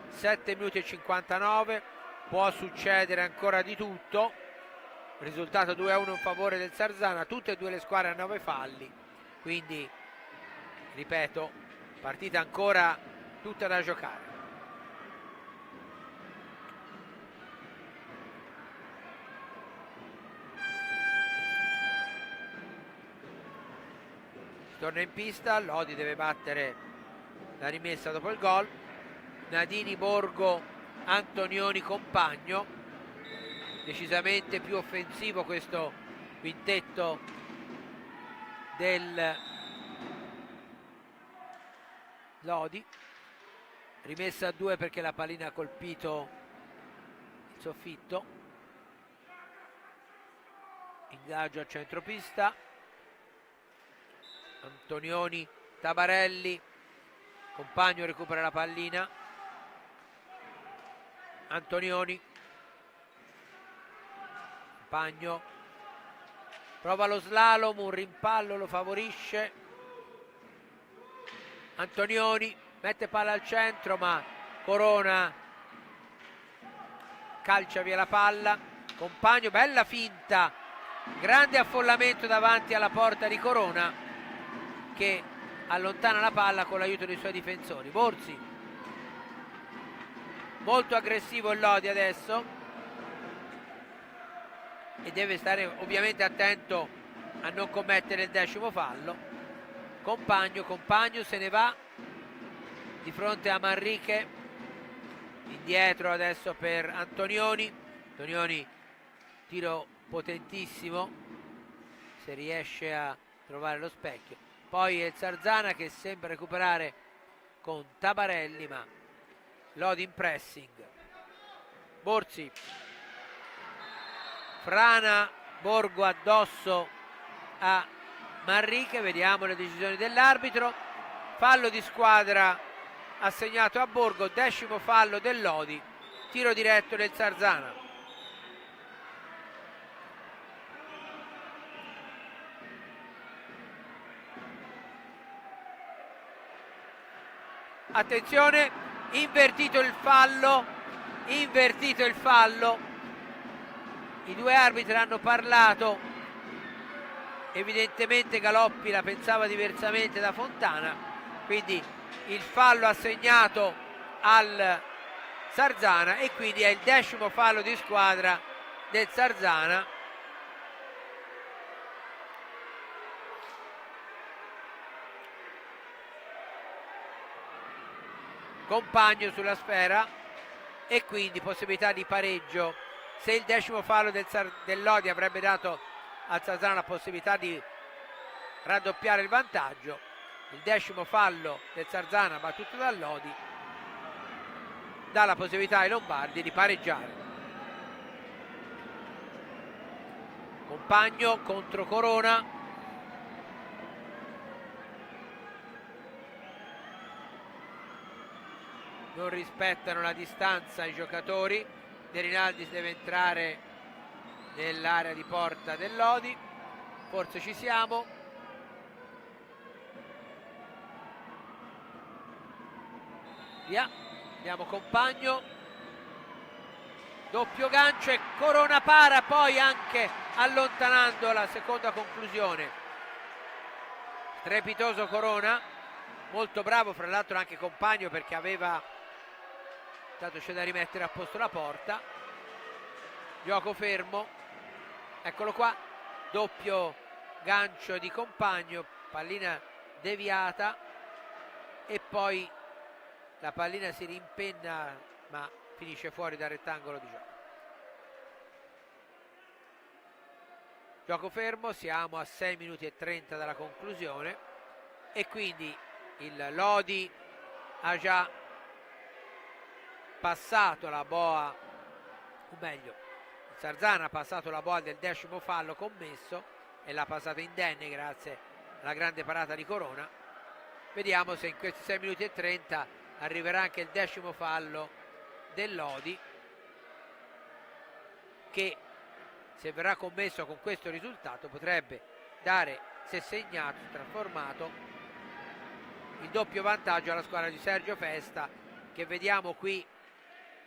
S1: Sette minuti e 59, può succedere ancora di tutto. Risultato 2-1 in favore del Sarzana, tutte e due le squadre a 9 falli, quindi ripeto, partita ancora tutta da giocare. Torna in pista, Lodi deve battere la rimessa dopo il gol. Nadini, Borgo, Antonioni, Compagno. Decisamente più offensivo questo quintetto del Lodi. Rimessa a 2 perché la pallina ha colpito il soffitto. Ingaggio a centropista. Antonioni, Tabarelli, Compagno recupera la pallina. Antonioni, Compagno prova lo slalom, un rimpallo lo favorisce. Antonioni, mette palla al centro, ma Corona calcia via la palla. Compagno, bella finta, grande affollamento davanti alla porta di Corona, che allontana la palla con l'aiuto dei suoi difensori. Borzi, molto aggressivo il Lodi adesso, e deve stare ovviamente attento a non commettere il 10° fallo. Compagno se ne va di fronte a Manrique, indietro adesso per Antonioni. Tiro potentissimo, se riesce a trovare lo specchio. Poi è il Sarzana che sembra recuperare con Tabarelli, ma Lodi in pressing. Borzi, frana Borgo addosso a Manrique, vediamo le decisioni dell'arbitro. Fallo di squadra assegnato a Borgo, 10° fallo del Lodi, tiro diretto del Sarzana. Attenzione, invertito il fallo. I due arbitri hanno parlato, evidentemente Galoppi la pensava diversamente da Fontana, quindi il fallo assegnato al Sarzana, e quindi è il 10° fallo di squadra del Sarzana. Compagno sulla sfera, e quindi possibilità di pareggio. Se il 10° fallo del Lodi avrebbe dato al Sarzana la possibilità di raddoppiare il vantaggio, il 10° fallo del Sarzana battuto dal Lodi dà la possibilità ai lombardi di pareggiare. Compagno contro Corona, non rispettano la distanza i giocatori. De Rinaldi deve entrare nell'area di porta del Lodi, forse ci siamo. Via, andiamo Compagno, doppio gancio e Corona para, poi anche allontanando la seconda conclusione. Strepitoso Corona, molto bravo fra l'altro anche Compagno, perché aveva, tanto c'è da rimettere a posto la porta. Gioco fermo, eccolo qua, doppio gancio di Compagno, pallina deviata, e poi la pallina si rimpenna ma finisce fuori dal rettangolo di gioco. Gioco fermo, siamo a 6 minuti e 30 dalla conclusione, e quindi il Lodi ha già passato la boa, o meglio il Sarzana ha passato la boa del 10° fallo commesso, e l'ha passato indenne grazie alla grande parata di Corona. Vediamo se in questi 6 minuti e 30 arriverà anche il 10° fallo del Lodi, che se verrà commesso con questo risultato potrebbe dare, se segnato, trasformato, il doppio vantaggio alla squadra di Sergio Festa, che vediamo qui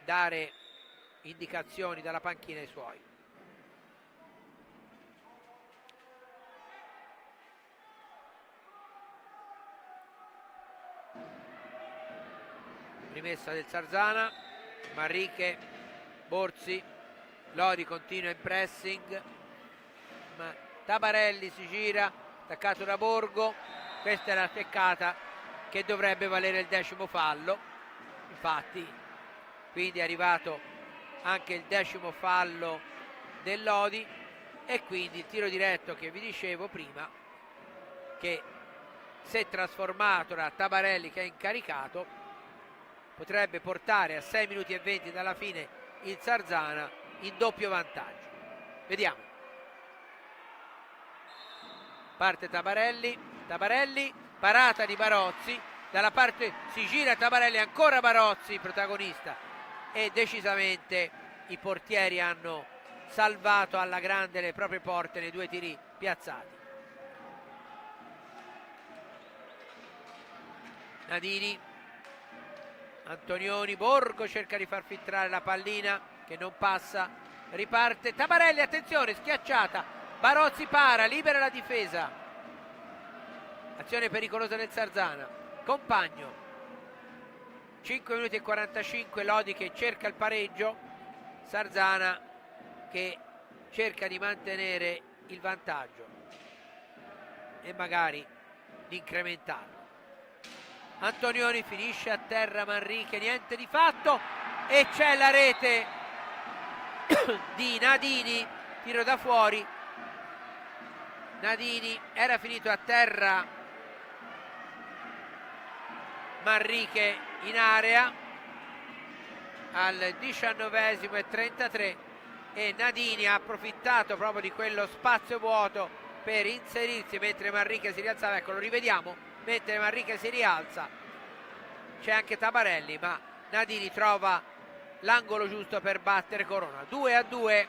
S1: dare indicazioni dalla panchina ai suoi. Rimessa del Sarzana, Manrique, Borzi, Lodi continua in pressing, ma Tabarelli si gira, attaccato da Borgo. Questa è la steccata che dovrebbe valere il 10° fallo, infatti quindi è arrivato anche il 10° fallo del Lodi, e quindi il tiro diretto che vi dicevo prima, che se trasformato da Tabarelli che è incaricato, potrebbe portare a 6 minuti e 20 dalla fine il Sarzana in doppio vantaggio. Vediamo. Parte Tabarelli, parata di Barozzi, dalla parte si gira Tabarelli, ancora Barozzi protagonista, e decisamente i portieri hanno salvato alla grande le proprie porte nei 2 tiri piazzati. Nadini, Antonioni, Borgo cerca di far filtrare la pallina che non passa, riparte Tabarelli, attenzione, schiacciata, Barozzi para, libera la difesa, azione pericolosa del Sarzana, Compagno, 5 minuti e 45, Lodi che cerca il pareggio, Sarzana che cerca di mantenere il vantaggio e magari di incrementarlo. Antonioni finisce a terra Manrique, niente di fatto, e c'è la rete di Nadini, tiro da fuori. Nadini, era finito a terra Manrique in area al 19esimo e 33, e Nadini ha approfittato proprio di quello spazio vuoto per inserirsi mentre Manrique si rialzava. Ecco, lo rivediamo. Mentre Manrique si rialza c'è anche Tabarelli, ma Nadini trova l'angolo giusto per battere Corona. 2-2,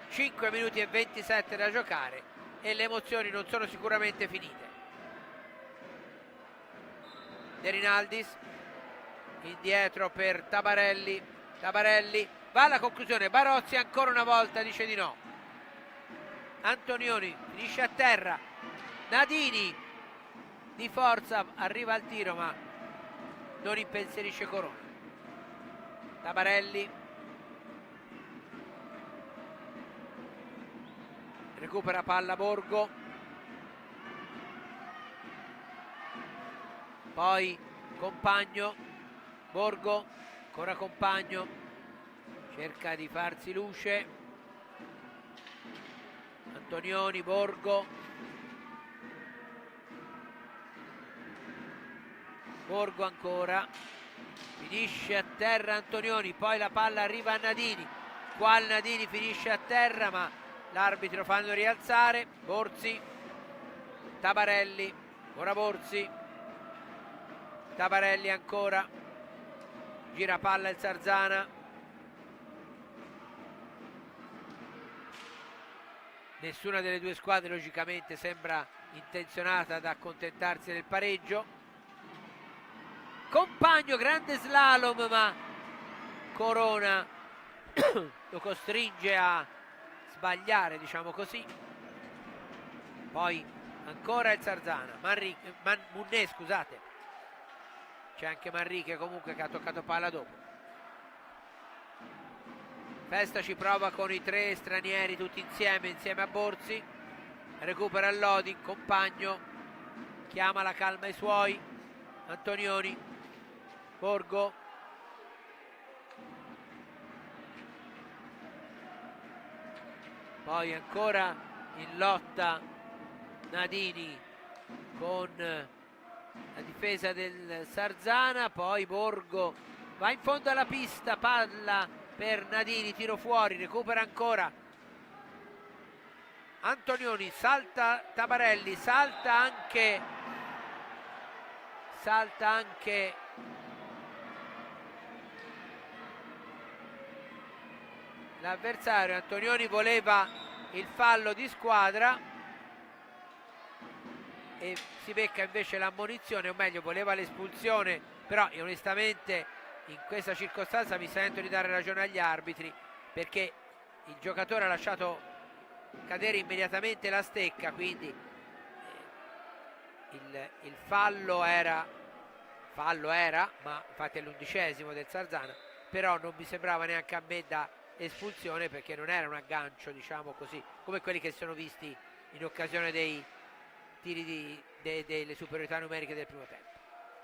S1: 5 minuti e 27 da giocare e le emozioni non sono sicuramente finite. De Rinaldis indietro per Tabarelli, Tabarelli va alla conclusione, Barozzi ancora una volta dice di no. Antonioni finisce a terra, Nadini di forza arriva al tiro ma non impensierisce Corona. Tabarelli recupera palla Borgo, poi Compagno, Borgo, ancora Compagno, cerca di farsi luce, Antonioni, Borgo, Borgo ancora, finisce a terra Antonioni, poi la palla arriva a Nadini, qua il Nadini finisce a terra ma l'arbitro fanno rialzare. Borzi, Tabarelli, ora Borzi, Tabarelli ancora, gira palla il Sarzana, nessuna delle due squadre logicamente sembra intenzionata ad accontentarsi del pareggio. Compagno, grande slalom ma Corona lo costringe a sbagliare, diciamo così. Poi ancora il Sarzana, Munné, scusate, c'è anche Manrique comunque che ha toccato palla dopo. Festa ci prova con i tre stranieri tutti insieme a Borzi, recupera Lodi, Compagno chiama la calma ai suoi, Antonioni, Borgo, poi ancora in lotta Nadini con la difesa del Sarzana, poi Borgo va in fondo alla pista, palla per Nadini, tiro fuori, recupera ancora Antonioni, salta Tabarelli, salta anche l'avversario. Antonioni voleva il fallo di squadra e si becca invece l'ammonizione, o meglio voleva l'espulsione, però io onestamente in questa circostanza mi sento di dare ragione agli arbitri, perché il giocatore ha lasciato cadere immediatamente la stecca, quindi il fallo era, ma infatti è l'11esimo del Sarzana, però non mi sembrava neanche a me da espulsione, perché non era un aggancio, diciamo così, come quelli che sono visti in occasione dei tiri delle superiorità numeriche del primo tempo.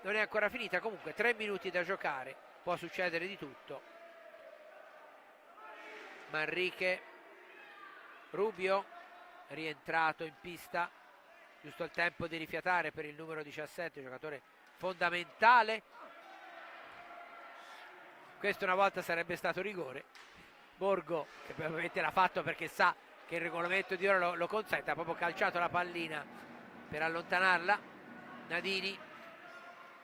S1: Non è ancora finita, comunque 3 minuti da giocare, può succedere di tutto. Manrique, Rubio rientrato in pista, giusto il tempo di rifiatare per il numero 17, giocatore fondamentale. Questo una volta sarebbe stato rigore. Borgo, che probabilmente l'ha fatto perché sa che il regolamento di ora lo consente, ha proprio calciato la pallina per allontanarla. Nadini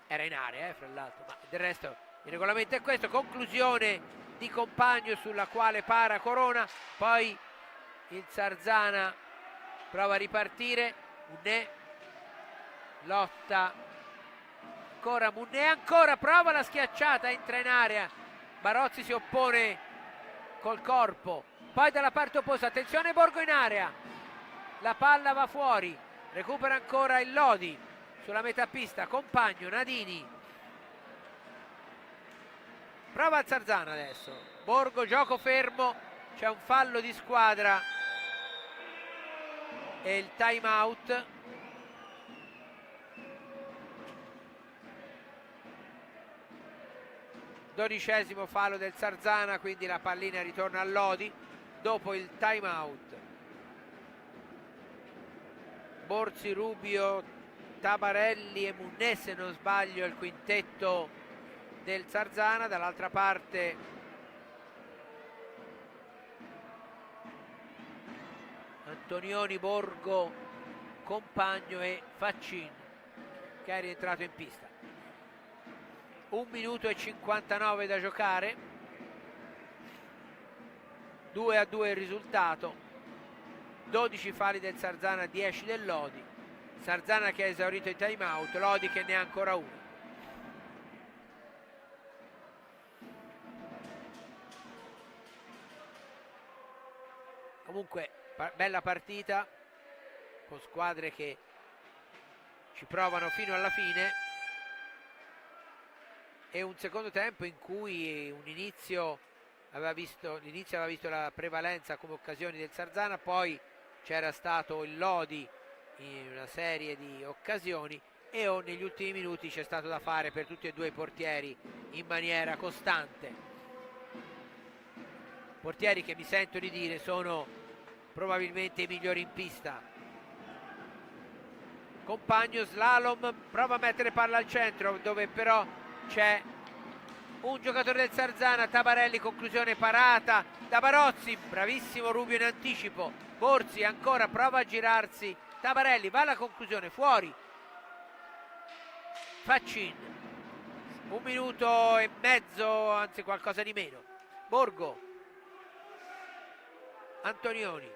S1: era in area, fra l'altro, ma del resto il regolamento è questo. Conclusione di Compagno sulla quale para Corona, poi il Sarzana prova a ripartire, Munné lotta ancora Munnè, ancora prova la schiacciata, entra in area, Barozzi si oppone col corpo, poi dalla parte opposta, attenzione Borgo in area, la palla va fuori, recupera ancora il Lodi sulla metà pista, Compagno, Nadini, prova il Sarzana adesso, Borgo, gioco fermo, c'è un fallo di squadra e il time out. Dodicesimo fallo del Sarzana, quindi la pallina ritorna a Lodi dopo il time out. Borzi, Rubio, Tabarelli e Munnè, se non sbaglio, il quintetto del Sarzana. Dall'altra parte Antonioni, Borgo, Compagno e Faccin, che è rientrato in pista. 1 minuto e 59 da giocare, 2-2 il risultato, 12 falli del Sarzana, 10 del Lodi. Sarzana che ha esaurito i time out, Lodi che ne ha ancora uno. Comunque bella partita con squadre che ci provano fino alla fine e un secondo tempo in cui l'inizio aveva visto la prevalenza come occasioni del Sarzana, poi c'era stato il Lodi in una serie di occasioni e negli ultimi minuti c'è stato da fare per tutti e due i portieri in maniera costante. Portieri che mi sento di dire sono probabilmente i migliori in pista. Compagno, slalom, prova a mettere palla al centro dove però c'è un giocatore del Sarzana, Tabarelli, conclusione parata da Barozzi, bravissimo Rubio in anticipo, Borzi ancora prova a girarsi, Tabarelli va alla conclusione, fuori, Faccin, 1 minuto e mezzo, anzi qualcosa di meno, Borgo, Antonioni,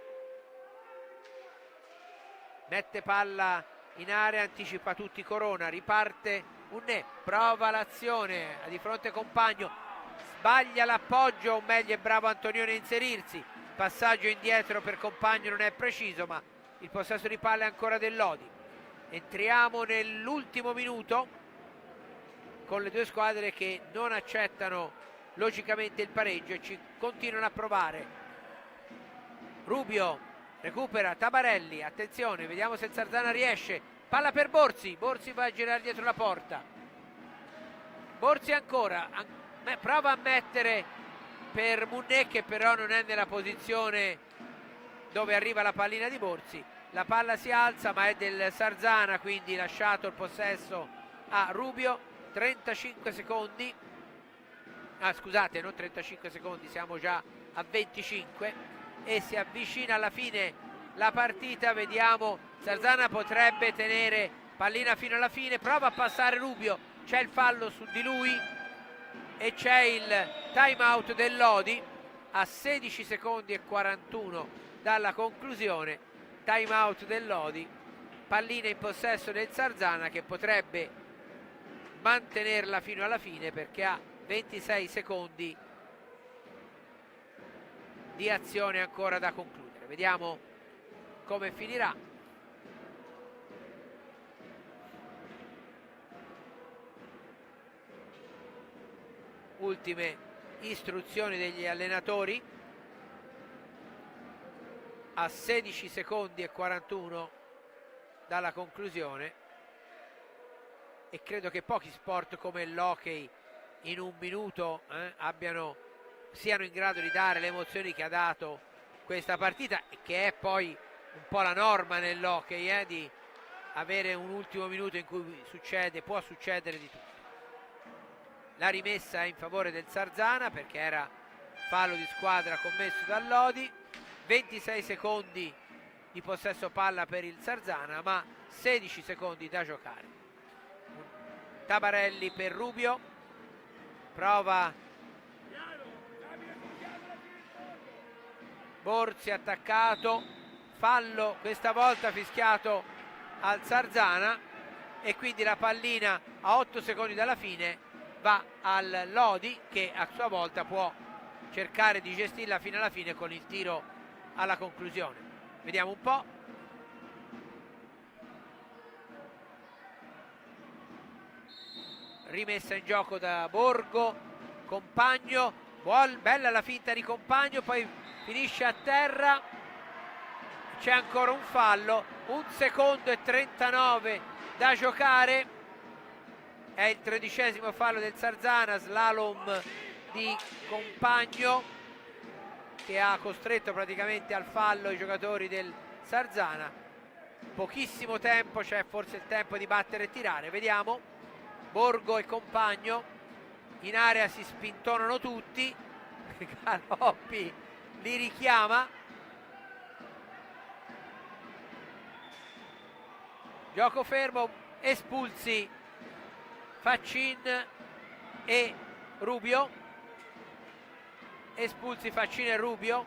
S1: mette palla in area, anticipa tutti Corona, riparte Munnè, prova l'azione di fronte Compagno, sbaglia l'appoggio, o meglio è bravo Antonioni a inserirsi, passaggio indietro per Compagno non è preciso, ma il possesso di palla è ancora del Lodi. Entriamo nell'ultimo minuto con le due squadre che non accettano logicamente il pareggio e ci continuano a provare. Rubio recupera Tabarelli, attenzione, vediamo se il Sarzana riesce, palla per Borzi, Borzi va a girare dietro la porta, Borzi ancora, prova a mettere per Munnè che però non è nella posizione dove arriva la pallina di Borzi, la palla si alza ma è del Sarzana, quindi lasciato il possesso a Rubio, 35 secondi, scusate, non 35 secondi, siamo già a 25 e si avvicina alla fine la partita, vediamo, Sarzana potrebbe tenere pallina fino alla fine, prova a passare Rubio, c'è il fallo su di lui e c'è il time out del Lodi a 16 secondi e 41 dalla conclusione, time out del Lodi, pallina in possesso del Sarzana che potrebbe mantenerla fino alla fine perché ha 26 secondi di azione ancora da concludere. Vediamo come finirà. Ultime istruzioni degli allenatori a 16 secondi e 41 dalla conclusione e credo che pochi sport come l'hockey in 1 minuto siano in grado di dare le emozioni che ha dato questa partita e che è poi un po' la norma nell'hockey, di avere un ultimo minuto in cui può succedere di tutto. La rimessa è in favore del Sarzana perché era fallo di squadra commesso da Lodi, 26 secondi di possesso palla per il Sarzana ma 16 secondi da giocare. Tabarelli per Rubio, prova Borzi attaccato, fallo questa volta fischiato al Sarzana e quindi la pallina a 8 secondi dalla fine va al Lodi, che a sua volta può cercare di gestirla fino alla fine con il tiro alla conclusione. Vediamo un po'. Rimessa in gioco da Borgo, Compagno, bella la finta di Compagno, poi finisce a terra, c'è ancora un fallo, 1 secondo e 39 da giocare, è il 13° fallo del Sarzana, slalom di Compagno che ha costretto praticamente al fallo i giocatori del Sarzana. Pochissimo tempo, c'è forse il tempo di battere e tirare, vediamo. Borgo e Compagno in area si spintonano tutti, Galoppi li richiama, gioco fermo, espulsi Faccin e Rubio, espulsi Faccin e Rubio,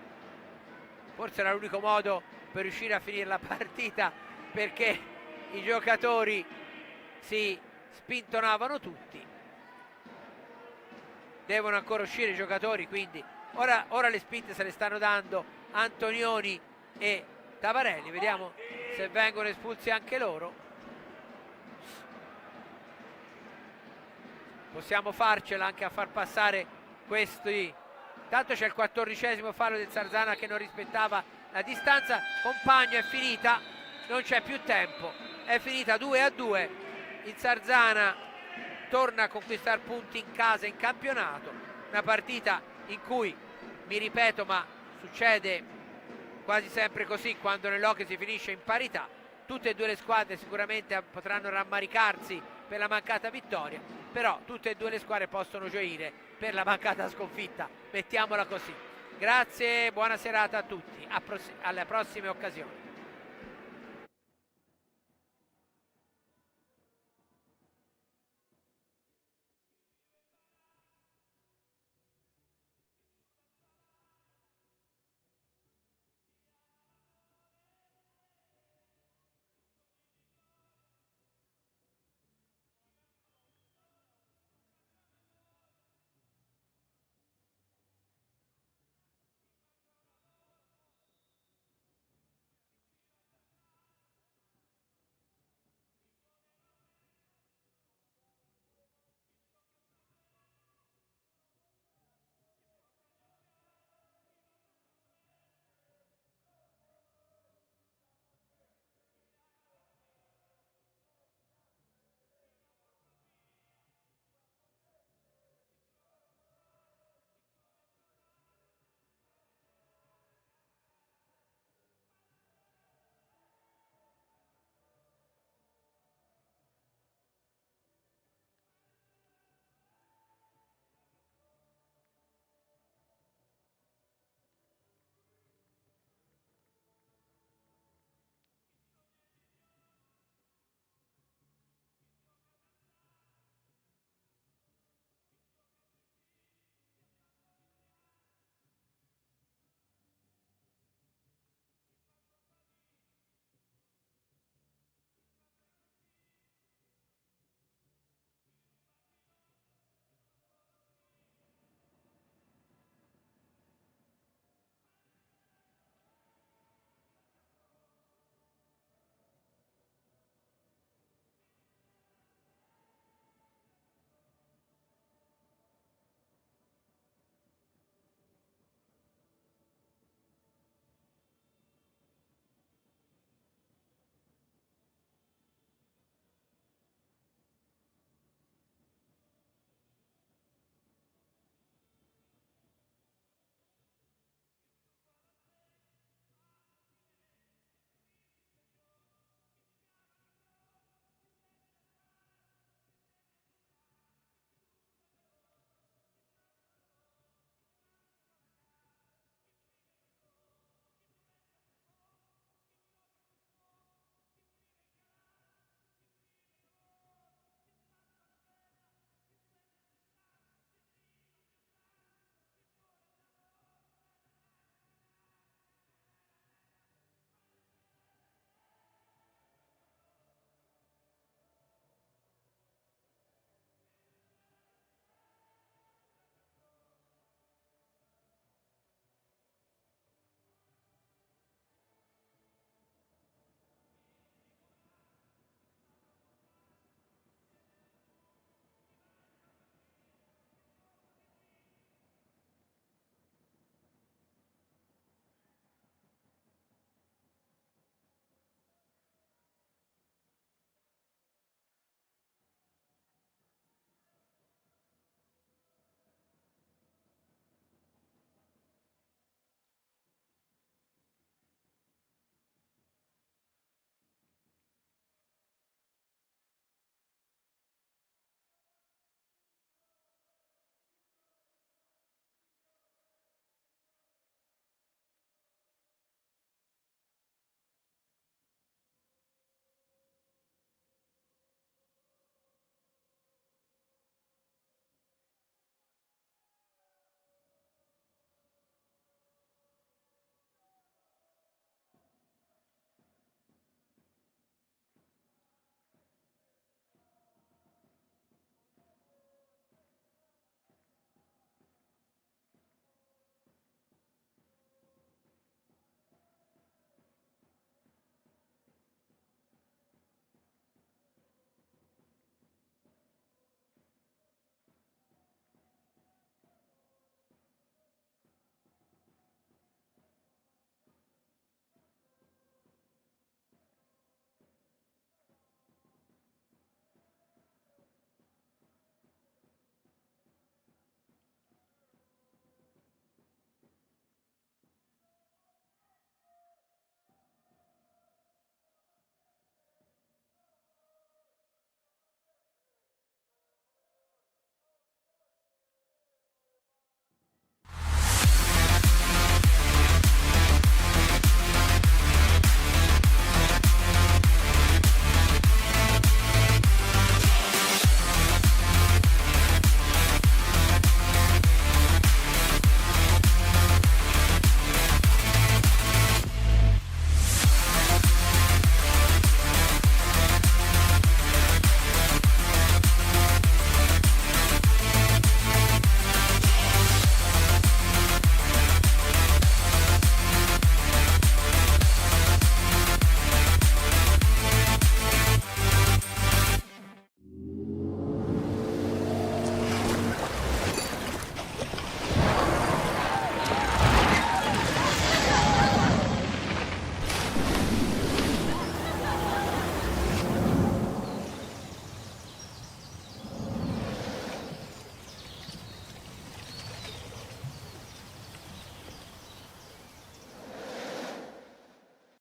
S1: forse era l'unico modo per riuscire a finire la partita, perché i giocatori si spintonavano tutti. Devono ancora uscire i giocatori, quindi ora le spinte se le stanno dando Antonioni e Tavarelli, vediamo se vengono espulsi anche loro. Possiamo farcela anche a far passare questi. Tanto c'è il 14° fallo del Sarzana che non rispettava la distanza. Compagno, è finita, non c'è più tempo, è finita 2-2. Il Sarzana torna a conquistare punti in casa in campionato, una partita in cui, mi ripeto, ma succede quasi sempre così quando nell'hockey si finisce in parità, tutte e due le squadre sicuramente potranno rammaricarsi per la mancata vittoria, però tutte e due le squadre possono gioire per la mancata sconfitta, mettiamola così. Grazie, buona serata a tutti, alle prossime occasioni.